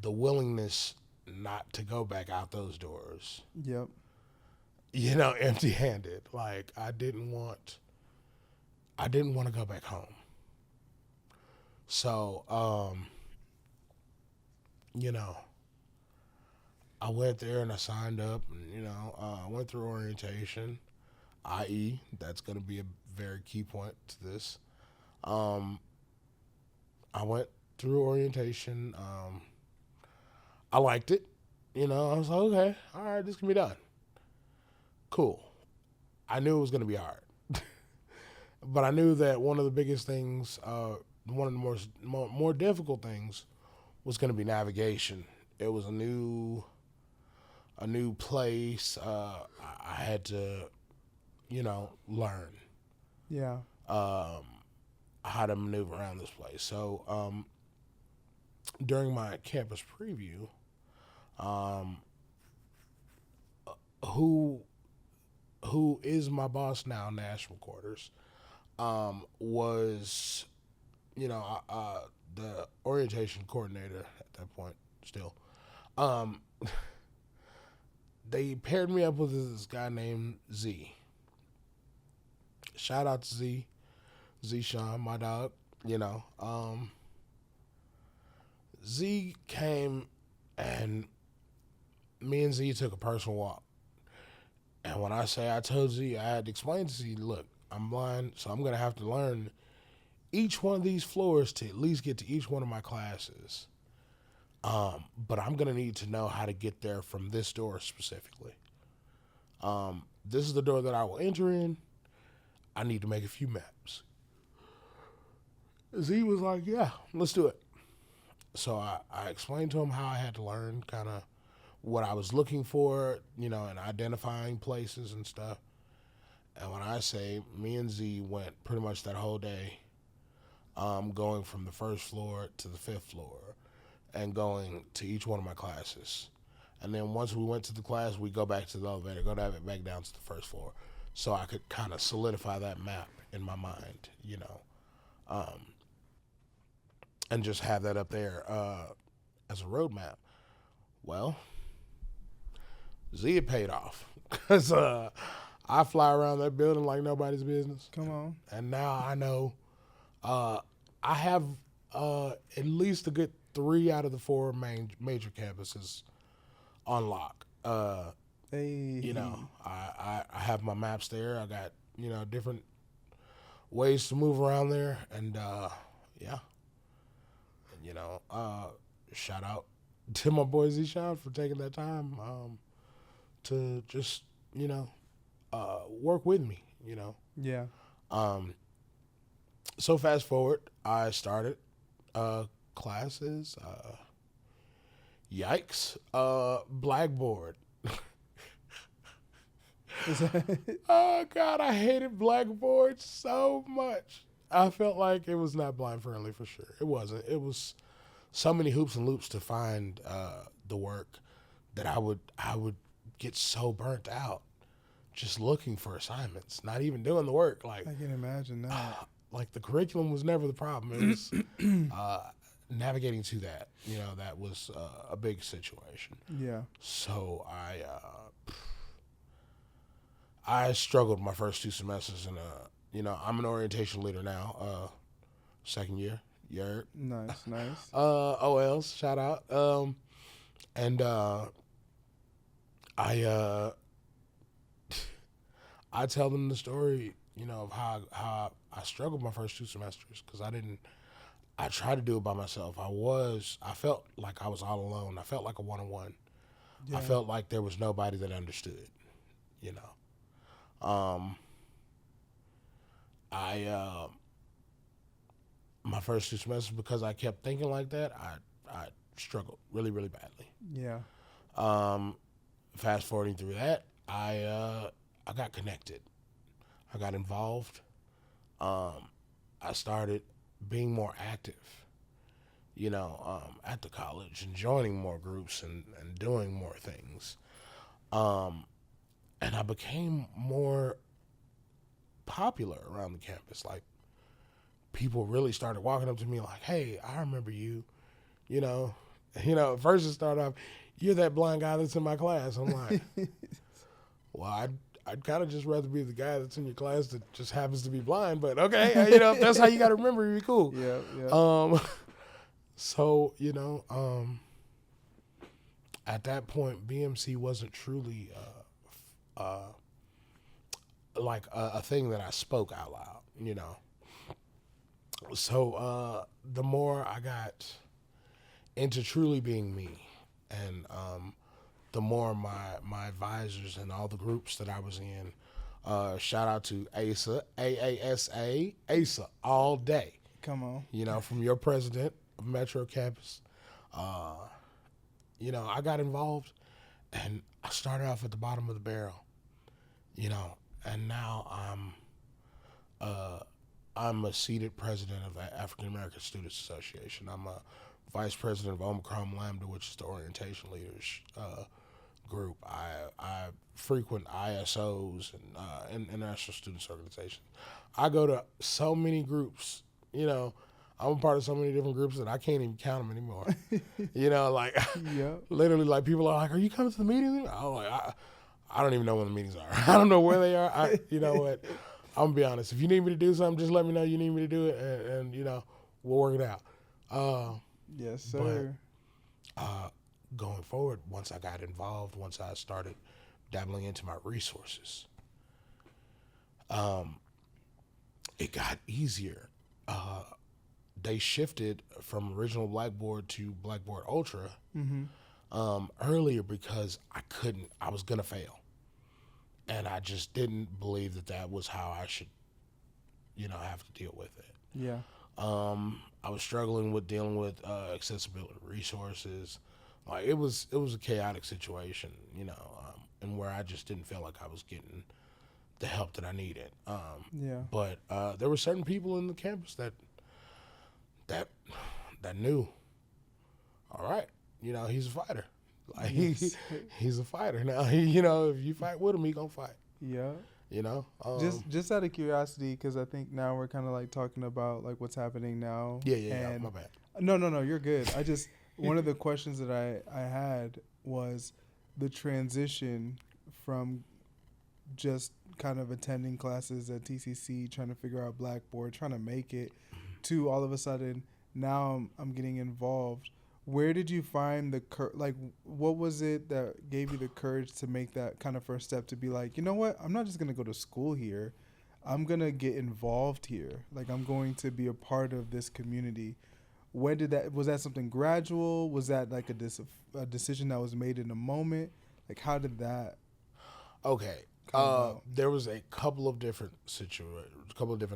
the willingness not to go back out those doors.
Yep.
Empty-handed. Like, I didn't want to go back home. So, I went there and I signed up, and, I went through orientation, i.e., that's going to be a very key point to this. I went through orientation. I liked it. I was like, okay, all right, this can be done. Cool. I knew it was going to be hard. But I knew that one of the biggest things, one of the more difficult things was going to be navigation. It was a new place. I had to, learn.
Yeah.
How to maneuver around this place. So, during my campus preview, who is my boss now, National Quarters, was, the orientation coordinator at that point still. They paired me up with this guy named Z. Shout out to Z. Shean, my dog. Z came and me and Z took a personal walk. And when I say I told Z, I had to explain to Z, look, I'm blind, so I'm going to have to learn each one of these floors to at least get to each one of my classes. But I'm going to need to know how to get there from this door specifically. This is the door that I will enter in. I need to make a few maps. Z was like, yeah, let's do it. So I explained to him how I had to learn kind of what I was looking for, and identifying places and stuff. And when I say me and Z went pretty much that whole day, going from the first floor to the fifth floor and going to each one of my classes. And then once we went to the class, we go back to the elevator, go back down to the first floor. So I could kind of solidify that map in my mind, and just have that up there as a roadmap. Well, Z had paid off because I fly around that building like nobody's business.
Come on. And
now I know I have at least a good 3 out of the 4 major campuses on lock.
Hey.
I have my maps there. I got, different ways to move around there. And, yeah. And, shout out to my boy Shean for taking that time to just, work with me,
Yeah.
So fast forward, I started classes. Yikes. Blackboard. Oh, God, I hated Blackboard so much. I felt like it was not blind friendly for sure. It wasn't. It was so many hoops and loops to find the work that I would get so burnt out just looking for assignments, not even doing the work. Like
I can imagine that.
Like the curriculum was never the problem. It was navigating to that. That was a big situation.
Yeah.
So I struggled my first 2 semesters, and I'm an orientation leader now, second year.
Nice.
OLs, shout out. And I tell them the story, of how I struggled my first 2 semesters because I tried to do it by myself. I felt like I was all alone. I felt like a one-on-one. Yeah. I felt like there was nobody that understood, my first 2 semesters, because I kept thinking like that, I struggled really, really badly.
Yeah.
Fast forwarding through that, I got connected. I got involved. I started being more active, at the college and joining more groups and doing more things. And I became more popular around the campus. Like, people really started walking up to me like, hey, I remember you, At first it started off, you're that blind guy that's in my class. I'm like, well, I'd kind of just rather be the guy that's in your class that just happens to be blind, but okay, if that's how you got to remember, you're cool.
Yeah.
So, at that point, BMC wasn't truly like a thing that I spoke out loud, So the more I got into truly being me, and the more my advisors and all the groups that I was in, shout out to ASA, ASA all day.
Come on.
From your president of Metro Campus. I got involved, and I started off at the bottom of the barrel, and now I'm a seated president of the African American Students Association. I'm a vice president of Omicron Lambda, which is the orientation leaders group. I frequent ISOs and international students organizations. I go to so many groups, I'm a part of so many different groups that I can't even count them anymore. Literally, like, people are like, are you coming to the meeting? I'm like, I don't even know when the meetings are. I don't know where they are. You know what? I'm gonna be honest. If you need me to do something, just let me know you need me to do it, and we'll work it out.
Yes,
But
sir.
going forward, once I got involved, once I started dabbling into my resources, it got easier. They shifted from original Blackboard to Blackboard Ultra earlier because I was gonna fail, and I just didn't believe that was how I should, have to deal with it.
Yeah.
I was struggling with dealing with accessibility resources. Like it was a chaotic situation, and where I just didn't feel like I was getting the help that I needed.
Yeah.
But there were certain people in the campus that knew. All right, he's a fighter. Like
Yes.
he's a fighter now. If you fight with him, he gonna fight.
Yeah. Just out of curiosity, because I think now we're kind of like talking about like what's happening now.
Yeah. My bad.
No, you're good. I just one of the questions that I had was the transition from just kind of attending classes at TCC, trying to figure out Blackboard, trying to make it, to all of a sudden now I'm getting involved. Where did you find the what was it that gave you the courage to make that kind of first step to be like, you know what, I'm not just gonna go to school here, I'm gonna get involved here, like I'm going to be a part of this community? When did that, was that something gradual, was that like a decision that was made in a moment, like how did that
Okay.
come about?
There was a couple of different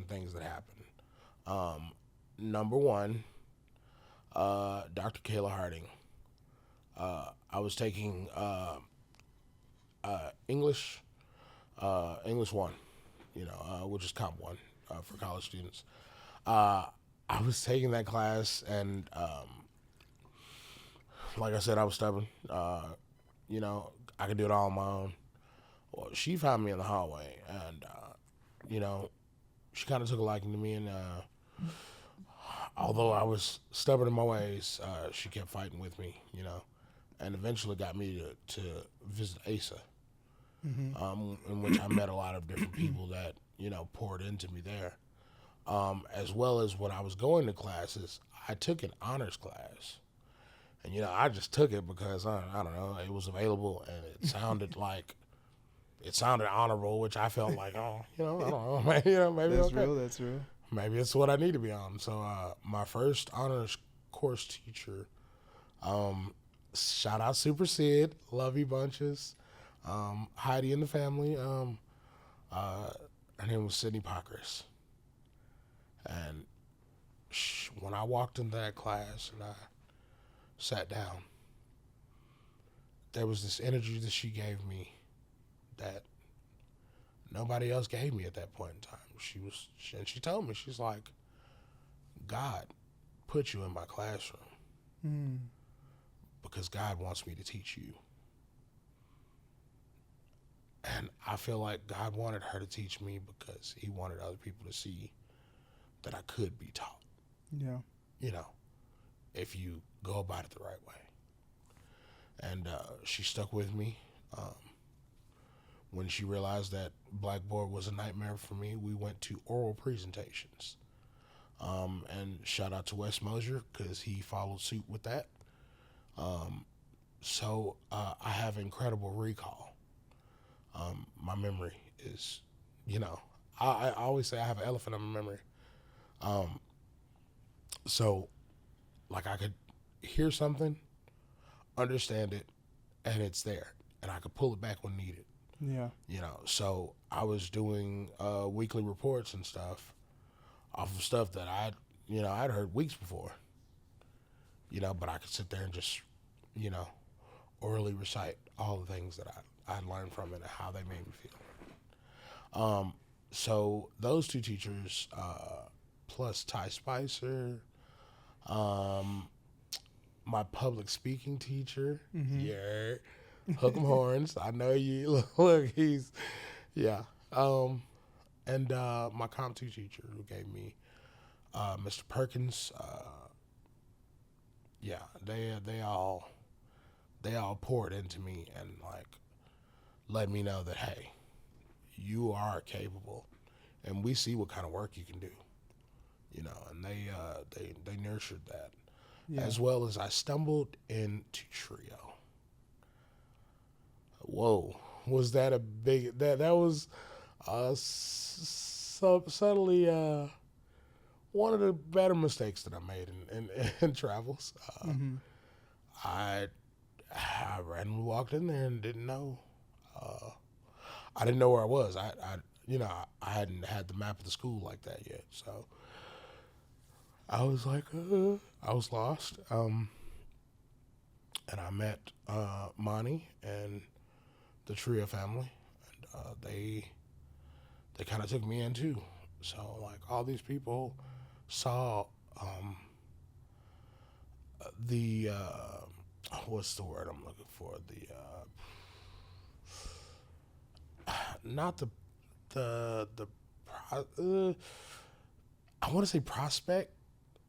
things that happened. Number one, Dr. Kayla Harding. I was taking English 1, which is Comp 1 for college students. I was taking that class, and like I said, I was stubborn. I could do it all on my own. Well, she found me in the hallway, and she kind of took a liking to me, and although I was stubborn in my ways, she kept fighting with me, and eventually got me to visit ASA, in which I met a lot of different people that, poured into me there. As well as when I was going to classes, I took an honors class. And, I just took it because, I don't know, it was available, and it sounded it sounded honorable, which I felt like, I don't know, maybe
That's
okay.
real. That's real.
Maybe it's what I need to be on. So my first honors course teacher, shout out Super Sid, love you bunches, Heidi and the family. Her name was Sydney Pockers, and when I walked into that class and I sat down, there was this energy that she gave me that nobody else gave me at that point in time. She told me, she's like, God put you in my classroom because God wants me to teach you. And I feel like God wanted her to teach me because he wanted other people to see that I could be taught.
Yeah.
If you go about it the right way. And she stuck with me. When she realized that Blackboard was a nightmare for me, we went to oral presentations. And shout out to Wes Mosier because he followed suit with that. So I have incredible recall. My memory is, I always say I have an elephant in my memory. So, like, I could hear something, understand it, and it's there. And I could pull it back when needed.
Yeah.
So I was doing weekly reports and stuff off of stuff that I'd heard weeks before. But I could sit there and just, orally recite all the things that I'd learned from it and how they made me feel. So those two teachers, plus Ty Spicer, my public speaking teacher, yeah, hook 'em horns. I know you. Look, he's, yeah. And my Comp 2 teacher who gave me Mr. Perkins. Yeah, they all poured into me and like let me know that, hey, you are capable and we see what kind of work you can do, you know, and they nurtured that, as well as I stumbled into trio. Whoa, was that a big, that was subtly one of the better mistakes that I made in travels. I randomly walked in there and didn't know. I didn't know where I was. I hadn't had the map of the school like that yet. So I was like, I was lost. And I met Monty and the Tria family, and they kind of took me in too. So like all these people saw the what's the word I'm looking for? Not the I want to say prospect,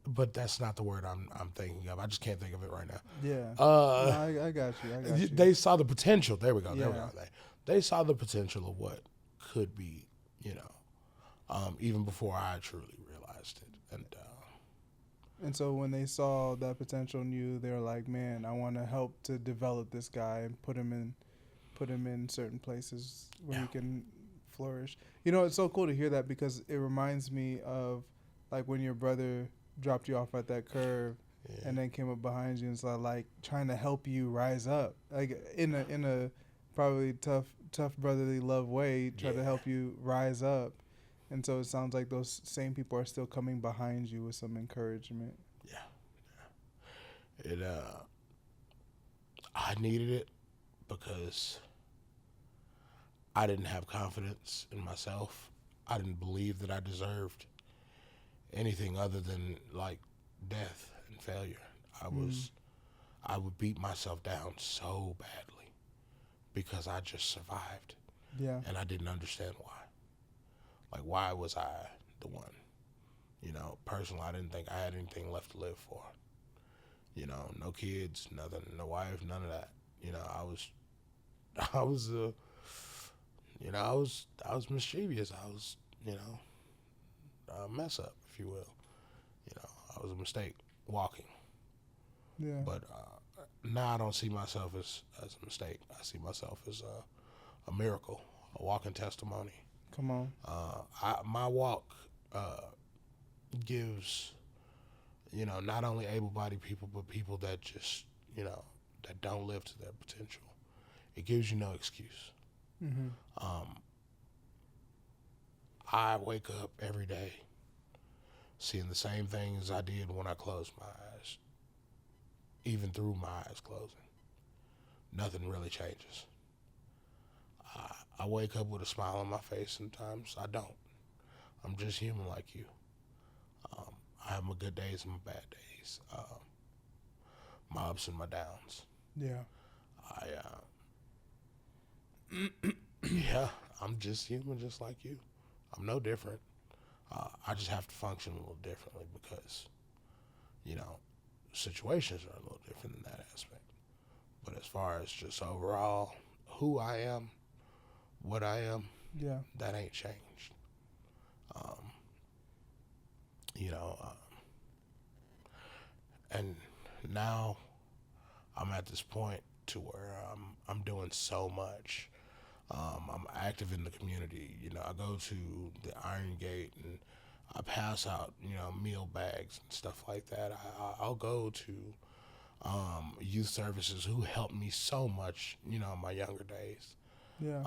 but that's not the word I'm thinking of. I just can't think of it right now.
Yeah. No, I got you. I got you.
They saw the potential. There we go.
Yeah.
There we go. They saw the potential of what could be, you know, even before I truly realized it.
And so when they saw that potential in you, they were like, "Man, I want to help to develop this guy and put him in certain places where he can flourish." You know, it's so cool to hear that because it reminds me of like when your brother dropped you off at that curve and then came up behind you and started like trying to help you rise up, like in a probably tough brotherly love way, try to help you rise up. And so it sounds like those same people are still coming behind you with some encouragement.
It I needed it because I didn't have confidence in myself. I didn't believe that I deserved anything other than like death and failure. I would beat myself down so badly because I just survived.
Yeah.
And I didn't understand why. Like, why was I the one? You know, personally, I didn't think I had anything left to live for. You know, no kids, nothing, no wife, none of that. You know, I was mischievous. I was, you know, a mess up, if you will. You know, I was a mistake walking.
Yeah.
But now I don't see myself as a mistake. I see myself as a miracle, a walking testimony.
Come on.
My walk gives, you know, not only able-bodied people, but people that just, you know, that don't live to their potential. It gives you no excuse. I wake up every day seeing the same things I did when I closed my eyes, even through my eyes closing. Nothing really changes. I wake up with a smile on my face sometimes. I don't. I'm just human like you. I have my good days and my bad days, my ups and my downs.
Yeah.
Yeah, I'm just human just like you. I'm no different. I just have to function a little differently because, you know, situations are a little different in that aspect. But as far as just overall who I am, what I am, that ain't changed. You know, and now I'm at this point to where I'm doing so much. I'm active in the community. You know, I go to the Iron Gate and I pass out, you know, meal bags and stuff like that. I'll go to youth services who helped me so much, you know, in my younger days.
Yeah.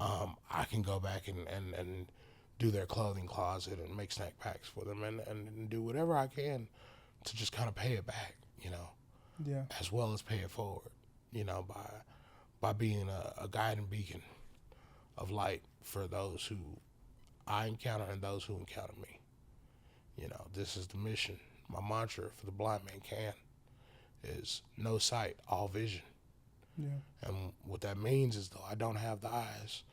I can go back and do their clothing closet and make snack packs for them and do whatever I can to just kind of pay it back, you know.
Yeah.
As well as pay it forward, you know, by being a guiding beacon of light for those who I encounter and those who encounter me. You know, this is the mission. My mantra for the Blind Man Can is no sight, all vision.
Yeah.
And what that means is, though I don't have the eyes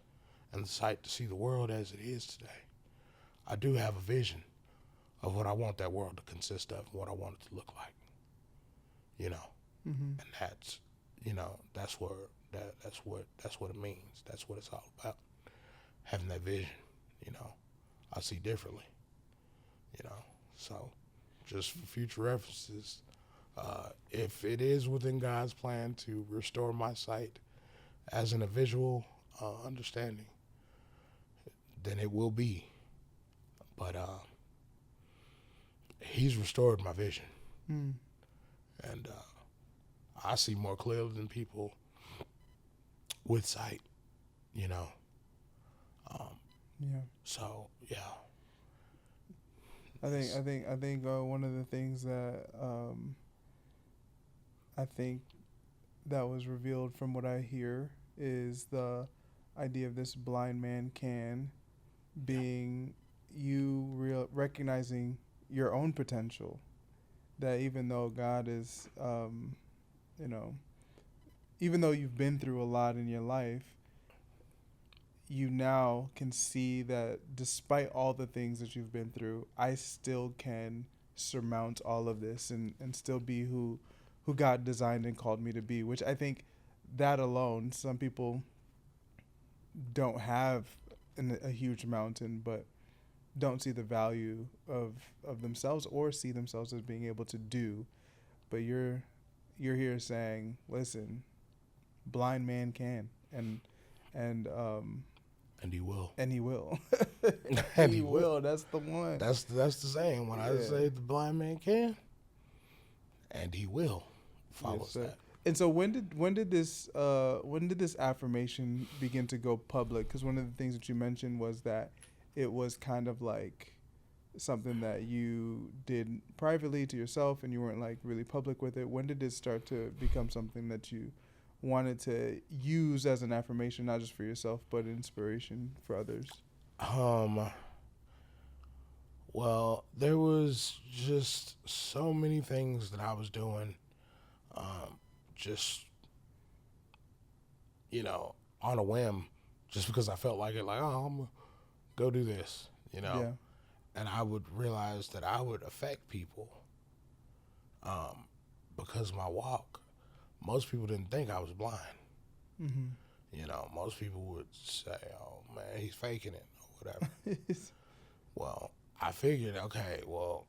and the sight to see the world as it is today, I do have a vision of what I want that world to consist of and what I want it to look like. You know, and that's, you know, that's what it means. That's what it's all about. Having that vision, you know. I see differently. So just for future references, if it is within God's plan to restore my sight as in a visual understanding, then it will be. But he's restored my vision. And I see more clearly than people with sight,
Yeah.
So, yeah.
I think one of the things that I think that was revealed from what I hear is the idea of this blind man can being you recognizing your own potential. That even though God is, even though you've been through a lot in your life, you now can see that despite all the things that you've been through, I still can surmount all of this and still be who God designed and called me to be, which I think that alone, some people don't have a huge mountain, but don't see the value of themselves or see themselves as being able to do. But you're here saying, listen, blind man can, and
he will.
And he will.
And he will.
That's the one.
That's the saying. When I say the blind man can, and he will, follows that.
And so when did this affirmation begin to go public? Because one of the things that you mentioned was that it was kind of like something that you did privately to yourself, and you weren't like really public with it. When did it start to become something that you wanted to use as an affirmation, not just for yourself, but inspiration for others?
Well, there was just so many things that I was doing, just, on a whim, just because I felt like it, like, oh, I'm going to go do this,
Yeah.
And I would realize that I would affect people, because my walk, most people didn't think I was blind.
Mm-hmm.
Most people would say, oh, man, he's faking it or whatever. Well, I figured, okay, well,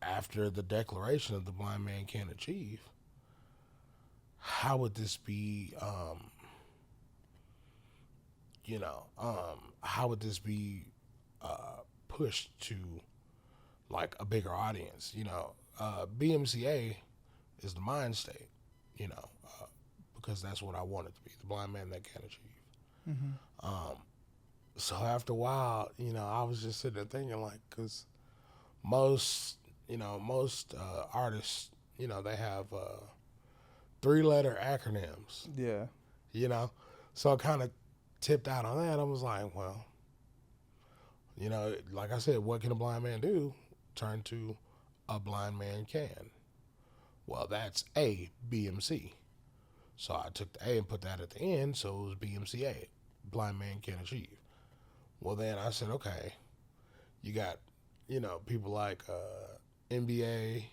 after the declaration of the blind man can't achieve, how would this be, how would this be pushed to, like, a bigger audience? BMCA is the mind state, because that's what I want it to be, the blind man that can't achieve.
Mm-hmm.
So after a while, I was just sitting there thinking, like, because most artists, they have 3-letter acronyms.
Yeah.
So I kind of tipped out on that. I was like, well, like I said, what can a blind man do? Turn to a blind man can. Well, that's A, BMC. So I took the A and put that at the end, so it was BMCA, blind man can achieve. Well, then I said, okay, you got, people like NBA,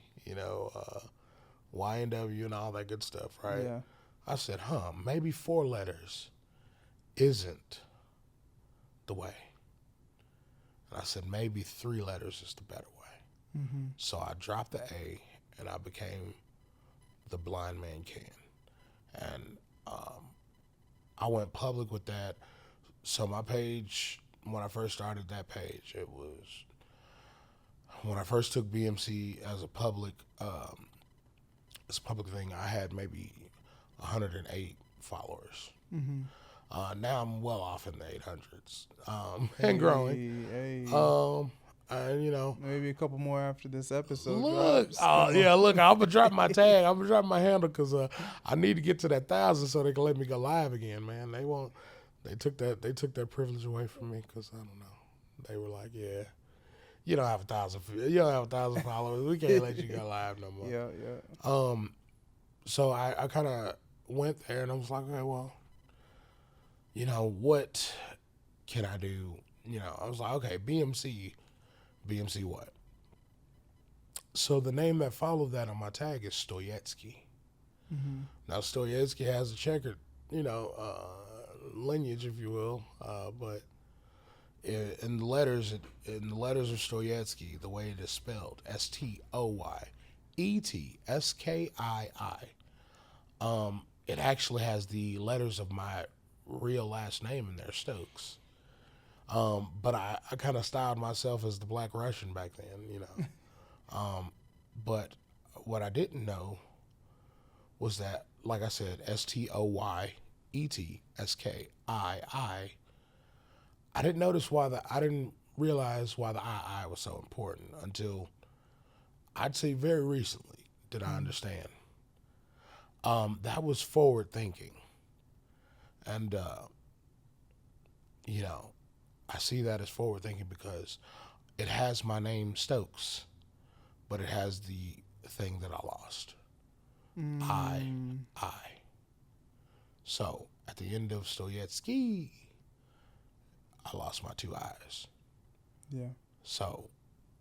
YNW and all that good stuff, right?
Yeah.
I said, maybe 4 letters isn't the way. And I said, maybe 3 letters is the better way.
Mm-hmm.
So I dropped the A and I became the blind man can. And I went public with that. So my page, when I first started that page, it was, when I first took BMC as a public thing, I had maybe 108 followers.
Mm-hmm.
Now I'm well off in the 800s, and growing.
Hey.
And
maybe a couple more after this episode.
Look,
drops.
look, I'm gonna drop my tag. I'm gonna drop my handle because I need to get to that 1,000 so they can let me go live again, man. They won't. They took that privilege away from me because I don't know. They were like, yeah, you don't have 1,000. You don't have 1,000 followers. We can't let you go live no more.
Yeah.
So I kind of went there and I was like, okay, well, what can I do? I was like, okay, BMC what? So the name that followed that on my tag is Stoyetsky.
Mm-hmm.
Now Stoyetsky has a checkered, lineage, if you will, but in the letters of Stoyetsky, the way it is spelled, Stoyetskii, it actually has the letters of my real last name in there, Stokes. But I kind of styled myself as the Black Russian back then, you know. But what I didn't know was that, like I said, Stoyetskii. I didn't realize why the I was so important until I'd say very recently did I understand. That was forward thinking. And, you know, I see that as forward thinking because it has my name Stokes, but it has the thing that I lost. I. So at the end of Stoyetsky, I lost my two eyes.
Yeah.
So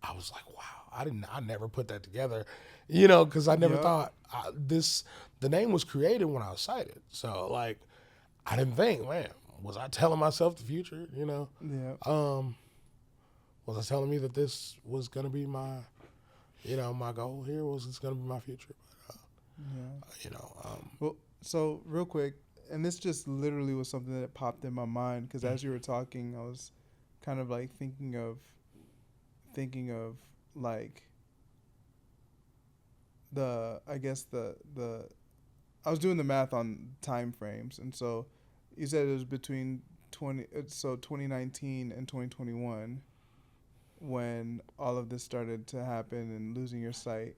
I was like, wow, I never put that together, you know, because I never thought the name was created when I was sighted. So like, I didn't think, man, was I telling myself the future, you know?
Yeah.
Was I telling me that this was going to be my, you know, my goal here? Was this going to be my future? But, you know.
Well, so real quick, and this just literally was something that popped in my mind because as you were talking, I was kind of like thinking of like I was doing the math on time frames, and so you said it was between 2019 and 2021 when all of this started to happen and losing your sight.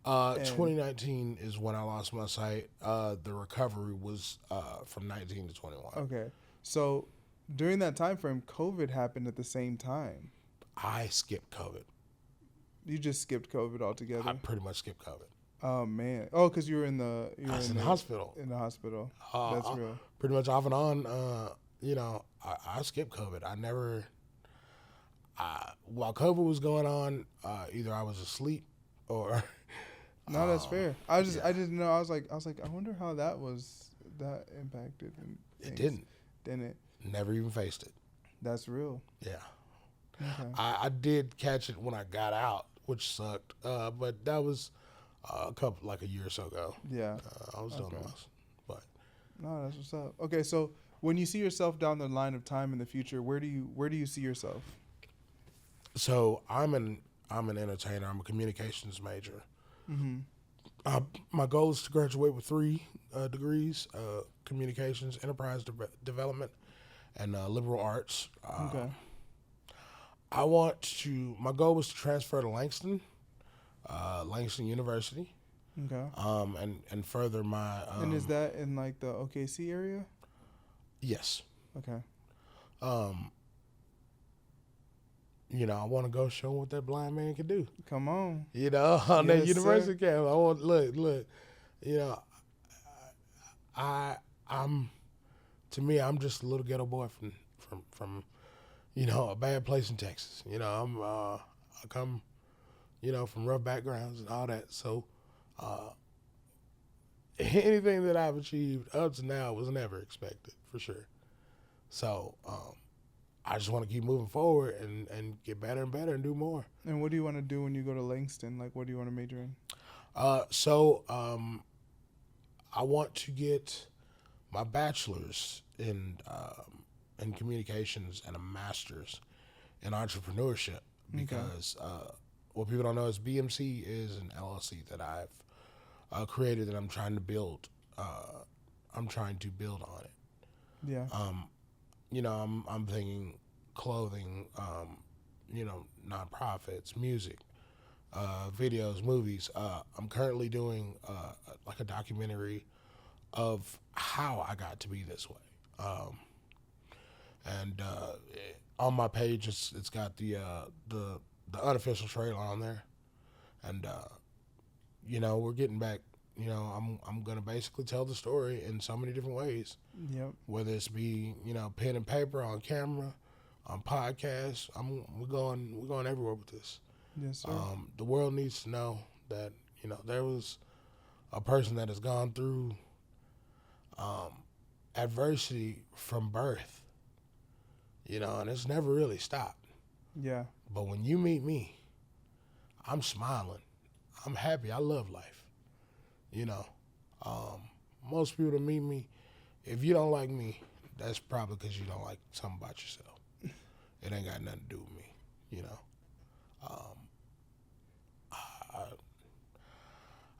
2019 is when I lost my sight. The recovery was from 19 to 21.
Okay. So during that time frame, COVID happened at the same time.
I skipped COVID.
You just skipped COVID altogether?
I pretty much skipped COVID.
Oh, man. Oh, because you were in the...
I was in the hospital.
In the hospital. That's real.
Pretty much off and on, you know, I skipped COVID. I never... while COVID was going on, either I was asleep or...
No, that's fair. I didn't know. I was like, I wonder how that impacted. And
it didn't.
Didn't.
Never even faced it.
That's real.
Yeah.
Okay.
I did catch it when I got out, which sucked. But that was a year or so ago.
Yeah.
I was doing this. But
no, that's what's up. Okay, so when you see yourself down the line of time in the future, where do you see yourself?
So I'm an entertainer. I'm a communications major.
Mm-hmm.
My goal is to graduate with 3 degrees: communications, enterprise development, and liberal arts.
Okay.
My goal was to transfer to Langston University.
Okay.
And further my.
And is that in like the OKC area?
Yes.
Okay.
You know, I want to go show what that blind man can do.
Come on.
You know, on that university
sir.
campus. I want look. You know, I'm just a little ghetto boy from you know, a bad place in Texas. You know, I come, you know, from rough backgrounds and all that. So anything that I've achieved up to now was never expected, for sure. So I just want to keep moving forward and get better and better and do more.
And what do you want to do when you go to Langston? Like, what do you want to major in?
So I want to get my bachelor's in communications and a master's in entrepreneurship because what people don't know is BMC is an LLC that I've created that I'm trying to build. I'm trying to build on it.
Yeah.
You know, I'm thinking clothing, you know, nonprofits, music, videos, movies. I'm currently doing like a documentary of how I got to be this way. And on my page, it's got the unofficial trailer on there, and you know, we're getting back. You know, I'm gonna basically tell the story in so many different ways.
Yep.
Whether it's be, you know, pen and paper, on camera, on podcasts. We're going everywhere with this.
Yes, sir.
The world needs to know that, you know, there was a person that has gone through adversity from birth. you know, and it's never really stopped.
Yeah.
But when you meet me, I'm smiling. I'm happy. I love life. You know, most people that meet me, if you don't like me, that's probably because you don't like something about yourself. It ain't got nothing to do with me. You know,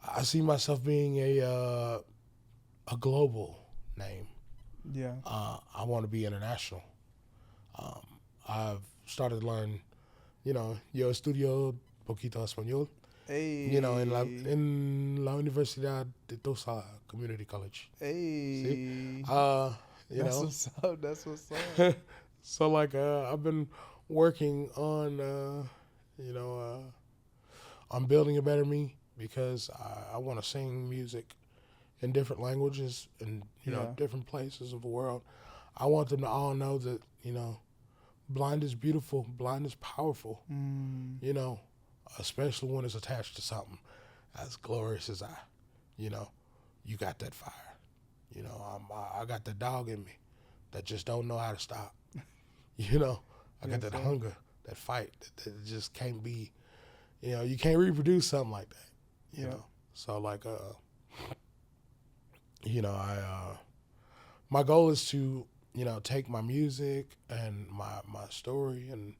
I see myself being a global name.
Yeah.
I want to be international. I've started to learn, you know, yo estudio poquito español.
Hey.
You know, in la Universidad de Tosa Community College.
Hey.
See? You
That's
know.
what's up. That's what's up.
So like I've been working on on building a better me because I want to sing music in different languages and you know different places of the world. I want them to all know that you know blind is beautiful, blind is powerful. You know, especially when it's attached to something as glorious as I. You know, you got that fire. You know, I got that dog in me that just don't know how to stop. You know, I got that hunger, that fight that just can't be. You know, you can't reproduce something like that. You know, so like you know, my goal is to you know take my music and my story and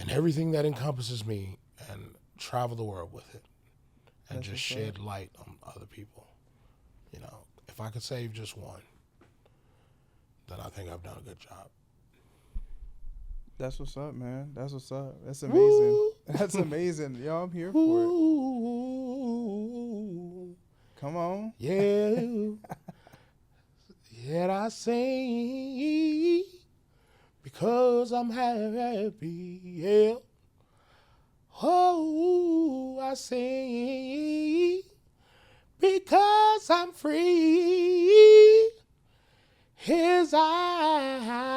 everything that encompasses me and travel the world with it and just shed light on other people. You know, if I could save just one, then I think I've done a good job.
That's what's up, man. That's what's up. That's amazing. Woo! That's amazing. Yo, I'm here for it. Come on.
Yeah. Yet I sing because I'm happy. Yeah. Oh, I sing because I'm free. His eyes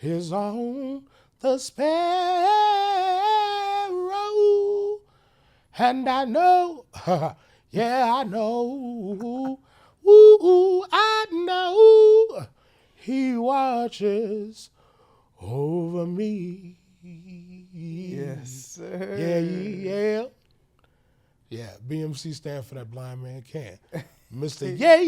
is on the sparrow. And I know, yeah, I know, I know he watches over me.
Yes, sir.
Yeah. Yeah, BMC stand for that blind man can. Mr. Yeah.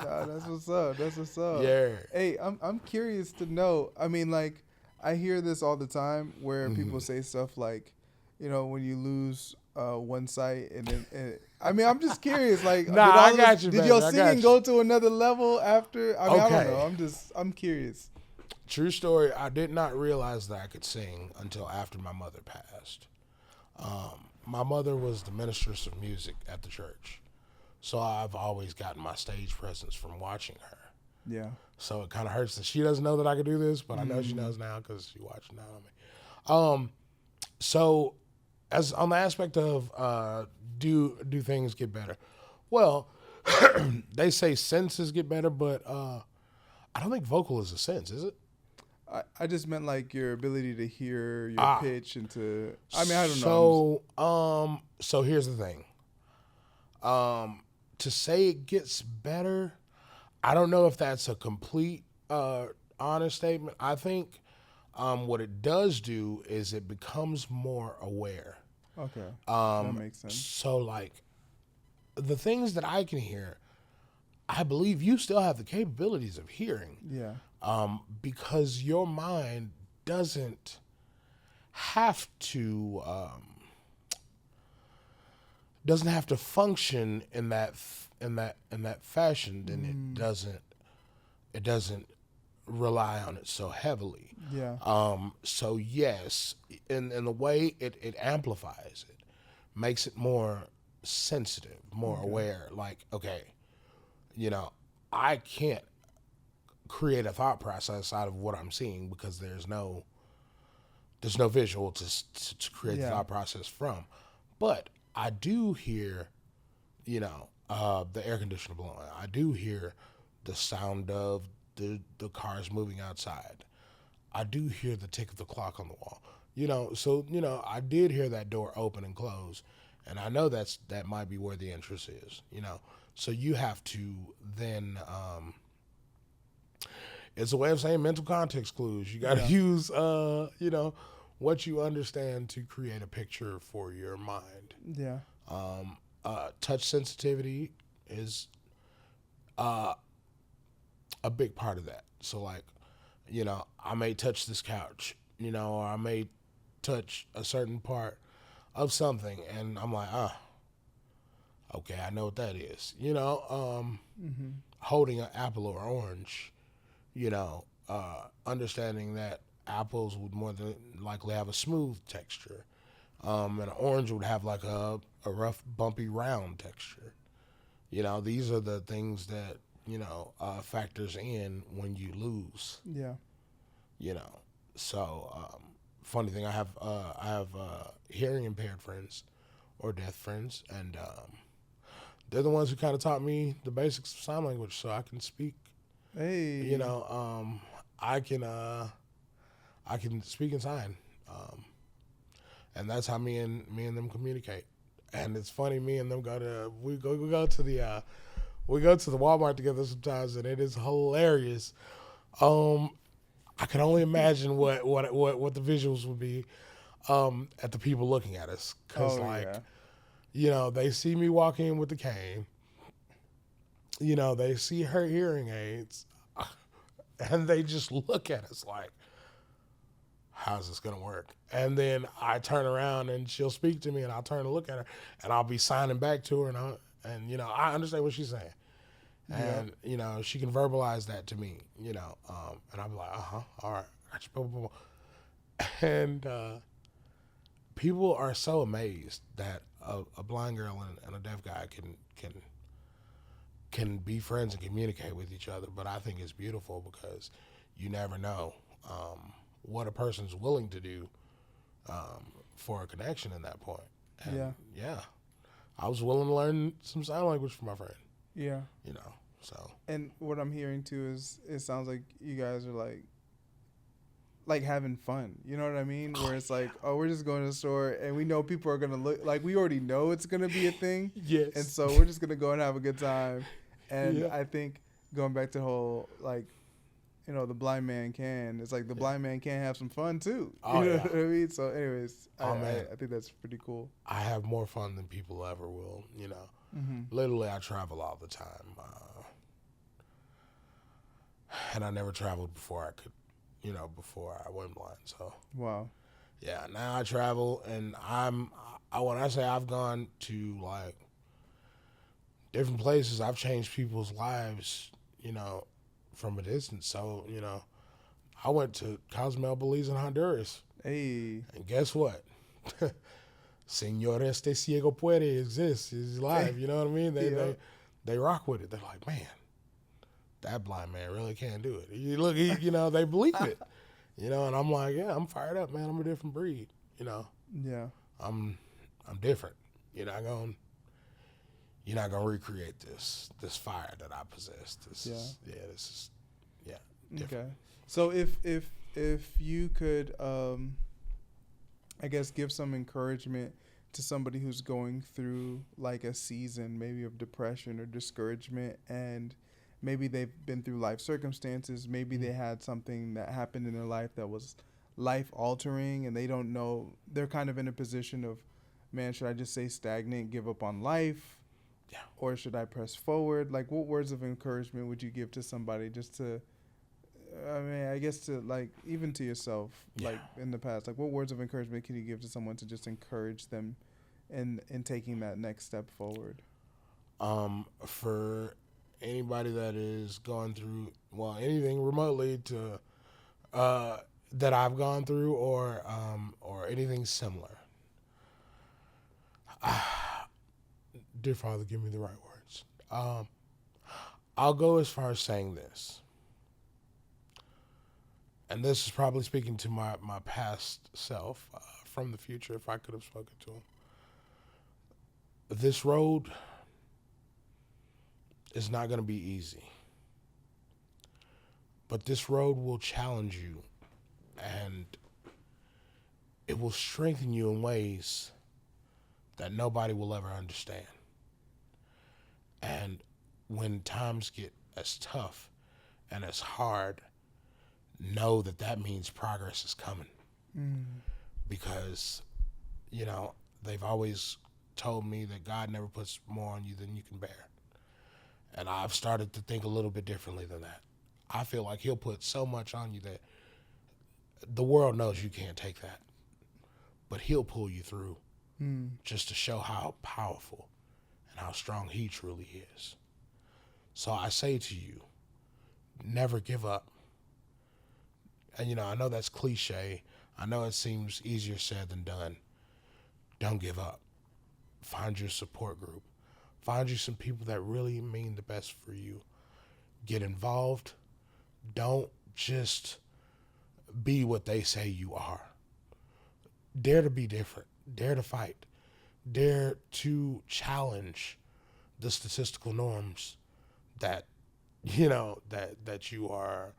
Nah, that's what's up. That's what's up.
Yeah.
Hey, I'm curious to know. I mean, like, I hear this all the time where people say stuff like, you know, when you lose one sight and then, I mean, I'm just curious. Like,
I got you,
did your singing go to another level after? I mean, I don't know. I'm curious.
True story. I did not realize that I could sing until after my mother passed. My mother was the ministress of music at the church. So I've always gotten my stage presence from watching her.
Yeah.
So it kind of hurts that she doesn't know that I can do this, but I know she knows now because she watching now on me. So as on the aspect of do things get better? Well, they say senses get better, but I don't think vocal is a sense, is it?
I just meant like your ability to hear your pitch and to. I mean, I don't
know. So here's the thing. To say it gets better, I don't know if that's a complete honest statement. I think what it does do is it becomes more aware.
Okay. That makes sense.
So like the things that I can hear, I believe you still have the capabilities of hearing.
Yeah.
Because your mind doesn't have to function in that fashion, then it doesn't rely on it so heavily.
Yeah.
So yes, in the way it amplifies it, makes it more sensitive, more aware. Like, okay, you know, I can't create a thought process out of what I'm seeing because there's no visual to create the thought process from. But I do hear, you know, the air conditioner blowing. I do hear the sound of the cars moving outside. I do hear the tick of the clock on the wall. You know, so, you know, I did hear that door open and close. And I know that might be where the interest is, you know. So you have to then It's a way of saying mental context clues. You got to use, what you understand to create a picture for your mind.
Yeah.
Touch sensitivity is a big part of that. So, like, I may touch this couch, or I may touch a certain part of something, and I'm like, okay, I know what that is. Holding an apple or orange, understanding that apples would more than likely have a smooth texture, and an orange would have like a rough, bumpy, round texture. These are the things that factors in when you lose.
Yeah.
So funny thing, I have hearing impaired friends or deaf friends, and they're the ones who kind of taught me the basics of sign language, so I can speak.
Hey.
I can speak and sign, and that's how me and them communicate. And it's funny, me and them go to the Walmart together sometimes, and it is hilarious. I can only imagine what the visuals would be at the people looking at us, because they see me walk in with the cane. They see her hearing aids, and they just look at us like, how's this gonna work? And then I turn around and she'll speak to me, and I'll turn to look at her, and I'll be signing back to her, and I understand what she's saying, and she can verbalize that to me, and I'll be like, all right, gotcha. And people are so amazed that a blind girl and a deaf guy can be friends and communicate with each other. But I think it's beautiful, because you never know what a person's willing to do for a connection in that point. And yeah, I was willing to learn some sign language from my friend.
Yeah.
So. And
what I'm hearing too is it sounds like you guys are like having fun. You know what I mean? Where it's like, oh, we're just going to the store, and we know people are going to look, like, we already know it's going to be a thing.
Yes.
And so we're just going to go and have a good time. And I think going back to the whole, like, the blind man can, it's like the blind man can have some fun too.
Oh,
you know what I mean? So anyways,
man.
I think that's pretty cool.
I have more fun than people ever will,
Mm-hmm.
Literally, I travel all the time. And I never traveled before I could, before I went blind. So
wow.
Yeah, now I travel, and when I say I've gone to like different places, I've changed people's lives, from a distance. So, I went to Cozumel, Belize, and Honduras.
Hey.
And guess what? Señor Este Ciego Puede exists. He's live, you know what I mean? They rock with it. They're like, man, that blind man really can't do it. You look, they believe it. And I'm like, yeah, I'm fired up, man. I'm a different breed,
Yeah.
I'm different. You're not gonna recreate this fire that I possess. This is different.
Okay. So if you could, I guess, give some encouragement to somebody who's going through like a season maybe of depression or discouragement, and maybe they've been through life circumstances, maybe they had something that happened in their life that was life altering, and they don't know, they're kind of in a position of, man, should I just stay stagnant, give up on life?
Yeah.
Or should I press forward? Like, what words of encouragement would you give to somebody just to, I guess to, like, even to yourself, like in the past, like what words of encouragement can you give to someone to just encourage them in taking that next step forward?
For anybody that is going through, anything remotely to, that I've gone through, or anything similar. Dear Father, give me the right words. I'll go as far as saying this. And this is probably speaking to my past self from the future, if I could have spoken to him. This road is not going to be easy. But this road will challenge you, and it will strengthen you in ways that nobody will ever understand. And when times get as tough and it's hard, know that means progress is coming. Because, they've always told me that God never puts more on you than you can bear. And I've started to think a little bit differently than that. I feel like he'll put so much on you that the world knows you can't take that. But he'll pull you through just to show how powerful and how strong he truly is. So I say to you, never give up. And, I know that's cliche. I know it seems easier said than done. Don't give up. Find your support group. Find you some people that really mean the best for you. Get involved. Don't just be what they say you are. Dare to be different. Dare to fight. Dare to challenge the statistical norms that, that you are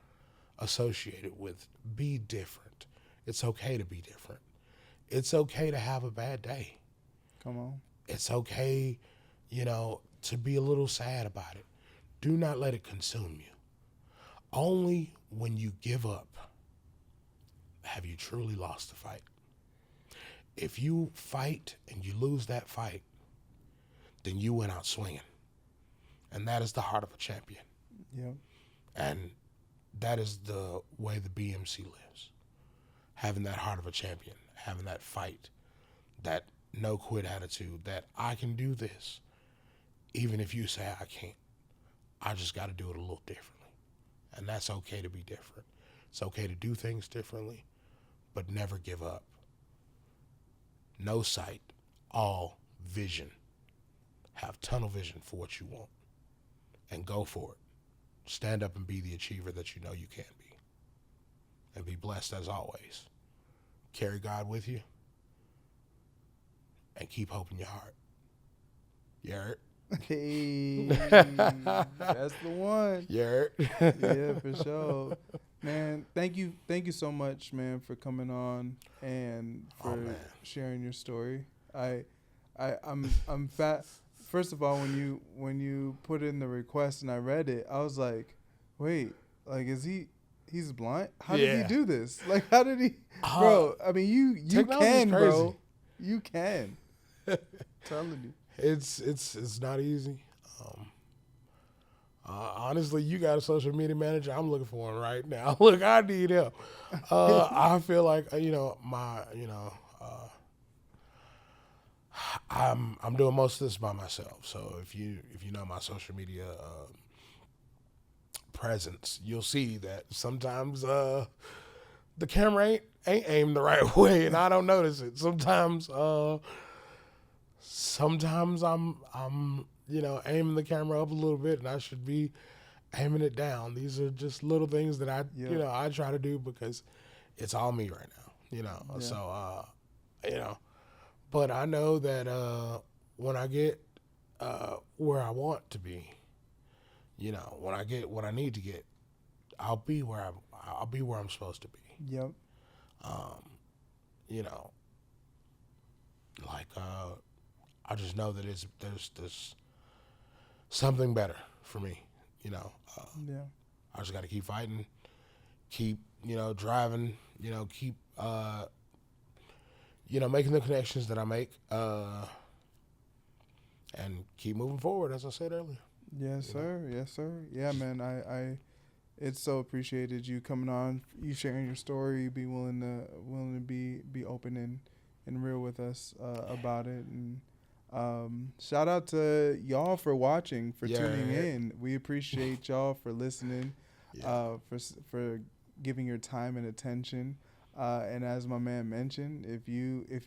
associated with. Be different. It's okay to be different. It's okay to have a bad day.
Come on.
It's okay, to be a little sad about it. Do not let it consume you. Only when you give up have you truly lost the fight. If you fight and you lose that fight, then you went out swinging. And that is the heart of a champion.
Yeah.
And that is the way the BMC lives. Having that heart of a champion, having that fight, that no quit attitude, that I can do this. Even if you say I can't, I just got to do it a little differently. And that's okay to be different. It's okay to do things differently, but never give up. No sight, all vision. Have tunnel vision for what you want and go for it. Stand up and be the achiever that you know you can be. And be blessed as always. Carry God with you and keep hope in your heart. You heard?
Hey, that's the one.
You heard?
Yeah, for sure. Man, thank you so much, man, for coming on and for sharing your story. I'm fat. First of all, when you put in the request and I read it, I was like, wait, like he's blind? How did he do this? Like, how did he, bro? I mean, you can, bro. You can. Telling you.
It's not easy. Honestly, you got a social media manager. I'm looking for one right now. Look, I need help. I feel like I'm doing most of this by myself. So if you know my social media presence, you'll see that sometimes the camera ain't aimed the right way, and I don't notice it. Sometimes I'm aiming the camera up a little bit, and I should be aiming it down. These are just little things that I try to do because it's all me right now. So but I know that when I get where I want to be, when I get what I need to get, I'll be where I'm supposed to be.
Yep.
I just know that there's something better for me. I just got to keep fighting, keep driving, keep making the connections that I make, and keep moving forward, as I said earlier.
Yes, sir. Yes, sir. Yeah, man. I it's so appreciated you coming on, you sharing your story, you be willing to be open and real with us about it. And shout out to y'all for watching, for tuning in. We appreciate y'all for listening, for giving your time and attention. And as my man mentioned, if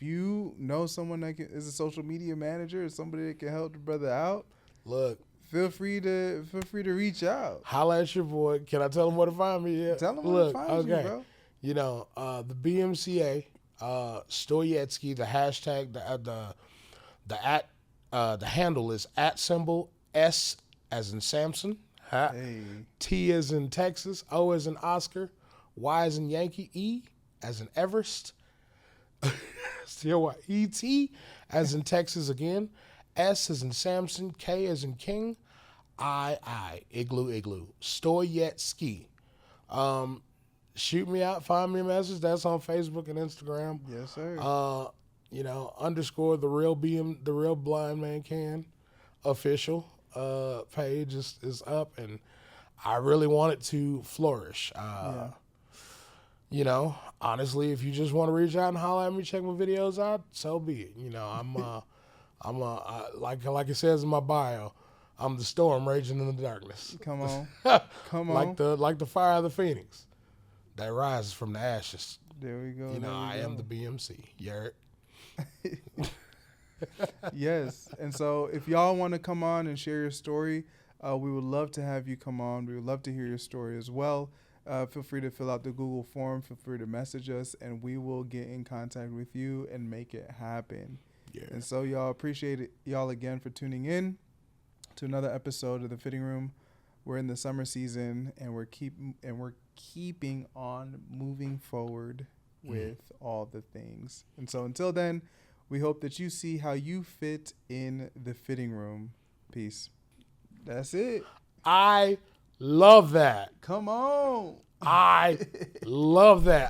you know someone that is a social media manager or somebody that can help the brother out,
look,
feel free to reach out.
Holla at your boy. Can I tell him where to find me? Yeah.
Tell him where to find you, bro.
The BMCA, Stoyetsky, the hashtag, the handle is @S as in Samson, T as in Texas, O as in Oscar, Y as in Yankee, E as in Everest, C-O-Y-E-T as in Texas again, S as in Samson, K as in King, Igloo. Store yet ski. Shoot me out, find me a message. That's on Facebook and Instagram.
Yes, sir.
Underscore the real blind man can official page is up, and I really want it to flourish. Honestly, if you just want to reach out and holler at me, check my videos out, so be it. Like it says in my bio, I'm the storm raging in the darkness.
Come on.
Like the fire of the phoenix that rises from the ashes.
There we go.
I am the BMC. You heard?
Yes. And so if y'all want to come on and share your story, we would love to have you come on. We would love to hear your story as well. Feel free to fill out the Google form. Feel free to message us, and we will get in contact with you and make it happen. Yeah. And so y'all, appreciate it, y'all again for tuning in to another episode of The Fitting Room. We're in the summer season, and we're keeping on moving forward with all the things. And so until then, we hope that you see how you fit in the fitting room. Peace. That's it.
I love that.
Come on.
I love that.